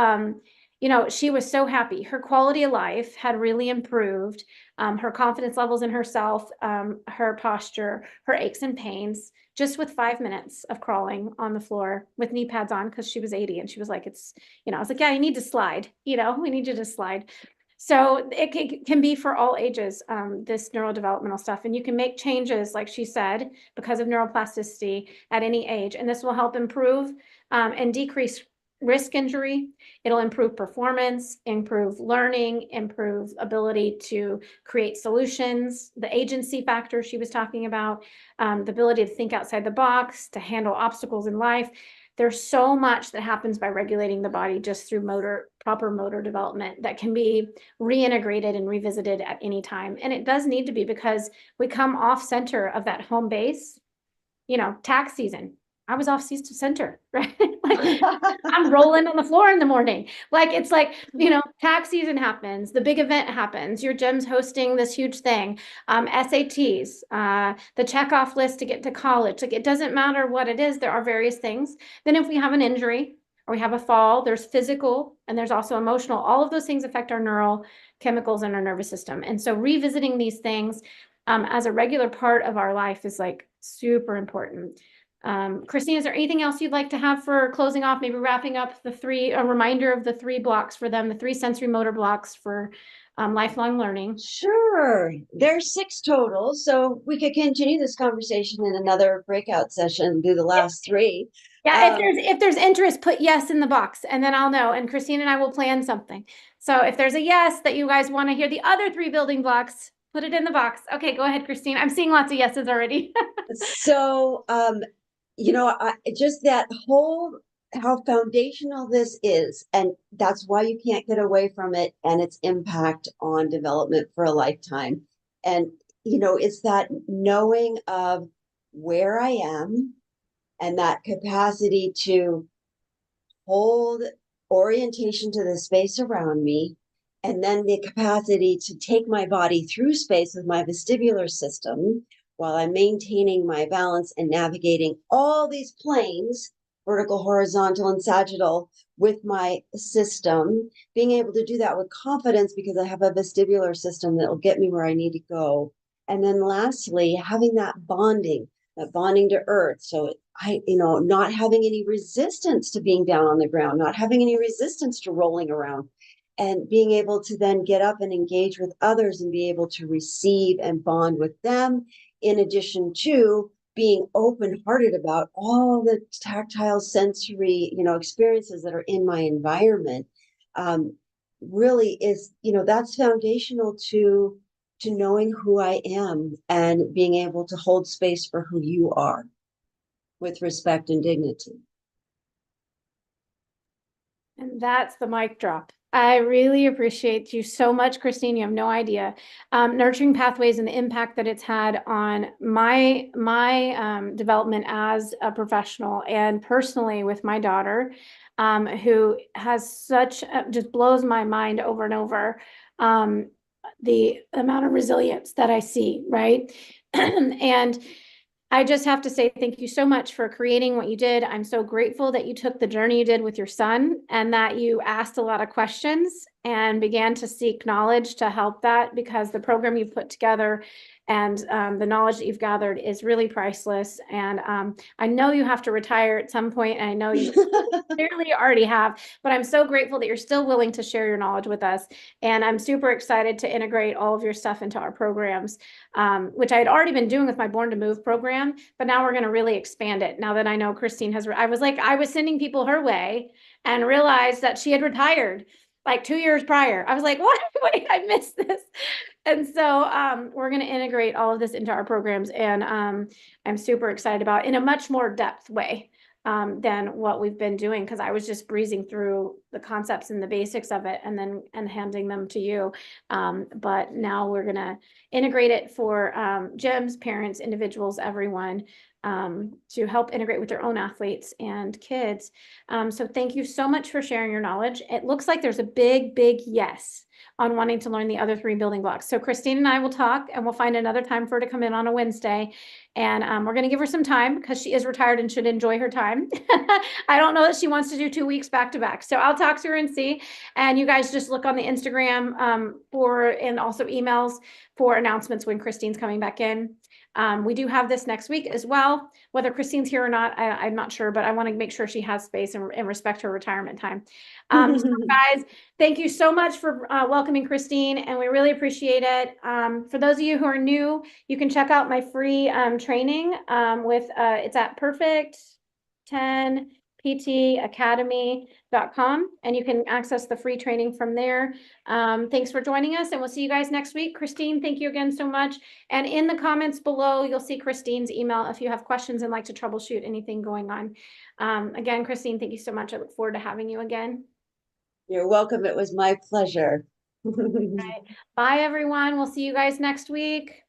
she was so happy. Her quality of life had really improved. Her confidence levels in herself, her posture, her aches and pains, just with 5 minutes of crawling on the floor with knee pads on, because she was 80 and she was like, I was like, yeah, you need to slide, we need you to slide. So it can be for all ages, this neurodevelopmental stuff. And you can make changes, like she said, because of neuroplasticity at any age. And this will help improve and decrease risk injury. It'll improve performance, improve learning, improve ability to create solutions, the agency factor she was talking about, the ability to think outside the box, to handle obstacles in life. There's so much that happens by regulating the body just through proper motor development that can be reintegrated and revisited at any time. And it does need to be, because we come off center of that home base tax season. I was off center, right? Like I'm rolling on the floor in the morning. Like, it's like, tax season happens, the big event happens, your gym's hosting this huge thing, SATs, the checkoff list to get to college. Like, it doesn't matter what it is. There are various things. Then if we have an injury or we have a fall, there's physical and there's also emotional. All of those things affect our neural chemicals in our nervous system. And so revisiting these things as a regular part of our life is like super important. Christine, is there anything else you'd like to have for closing off, maybe wrapping up a reminder of the 3 blocks for them, the 3 sensory motor blocks for lifelong learning? Sure. There's 6 total, so we could continue this conversation in another breakout session, do the last 3. Yeah, if there's interest, put yes in the box, and then I'll know, and Christine and I will plan something. So if there's a yes that you guys want to hear the other 3 building blocks, put it in the box. Okay, go ahead, Christine. I'm seeing lots of yeses already. So, just that whole, how foundational this is, and that's why you can't get away from it and its impact on development for a lifetime. And, it's that knowing of where I am and that capacity to hold orientation to the space around me, and then the capacity to take my body through space with my vestibular system while I'm maintaining my balance and navigating all these planes, vertical, horizontal, and sagittal, with my system, being able to do that with confidence because I have a vestibular system that will get me where I need to go. And then lastly, having that bonding to earth. So not having any resistance to being down on the ground, not having any resistance to rolling around, and being able to then get up and engage with others and be able to receive and bond with them, in addition to being open-hearted about all the tactile sensory, experiences that are in my environment, really is, that's foundational to knowing who I am and being able to hold space for who you are with respect and dignity. And that's the mic drop. I really appreciate you so much, Christine. You have no idea. Nurturing pathways and the impact that it's had on my development as a professional and personally with my daughter, who has just blows my mind over and over, the amount of resilience that I see, right? And I just have to say thank you so much for creating what you did. I'm so grateful that you took the journey you did with your son and that you asked a lot of questions and began to seek knowledge to help that, because the program you've put together and the knowledge that you've gathered is really priceless. And I know you have to retire at some point, and I know you clearly already have, but I'm so grateful that you're still willing to share your knowledge with us. And I'm super excited to integrate all of your stuff into our programs, which I had already been doing with my Born to Move program, but now we're going to really expand it. Now that I know Christine I was sending people her way and realized that she had retired like 2 years prior. I was like, what? Wait, I missed this. And so we're going to integrate all of this into our programs, and I'm super excited about it in a much more depth way than what we've been doing, because I was just breezing through the concepts and the basics of it and handing them to you. But now we're going to integrate it for gyms, parents, individuals, everyone, to help integrate with their own athletes and kids. So thank you so much for sharing your knowledge. It looks like there's a big, big yes on wanting to learn the other 3 building blocks. So Christine and I will talk, and we'll find another time for her to come in on a Wednesday. And we're going to give her some time because she is retired and should enjoy her time. I don't know that she wants to do 2 weeks back to back. So I'll talk to her and see. And you guys just look on the Instagram and also emails for announcements when Christine's coming back in. We do have this next week as well. Whether Christine's here or not, I'm not sure, but I want to make sure she has space and respect her retirement time. So guys, thank you so much for welcoming Christine, and we really appreciate it. For those of you who are new, you can check out my free training it's at perfect10ptacademy.com, and you can access the free training from there. Thanks for joining us, and we'll see you guys next week. Christine, thank you again so much. And in the comments below, you'll see Christine's email if you have questions and like to troubleshoot anything going on. Again, Christine, thank you so much. I look forward to having you again. You're welcome. It was my pleasure. Right. Bye, everyone. We'll see you guys next week.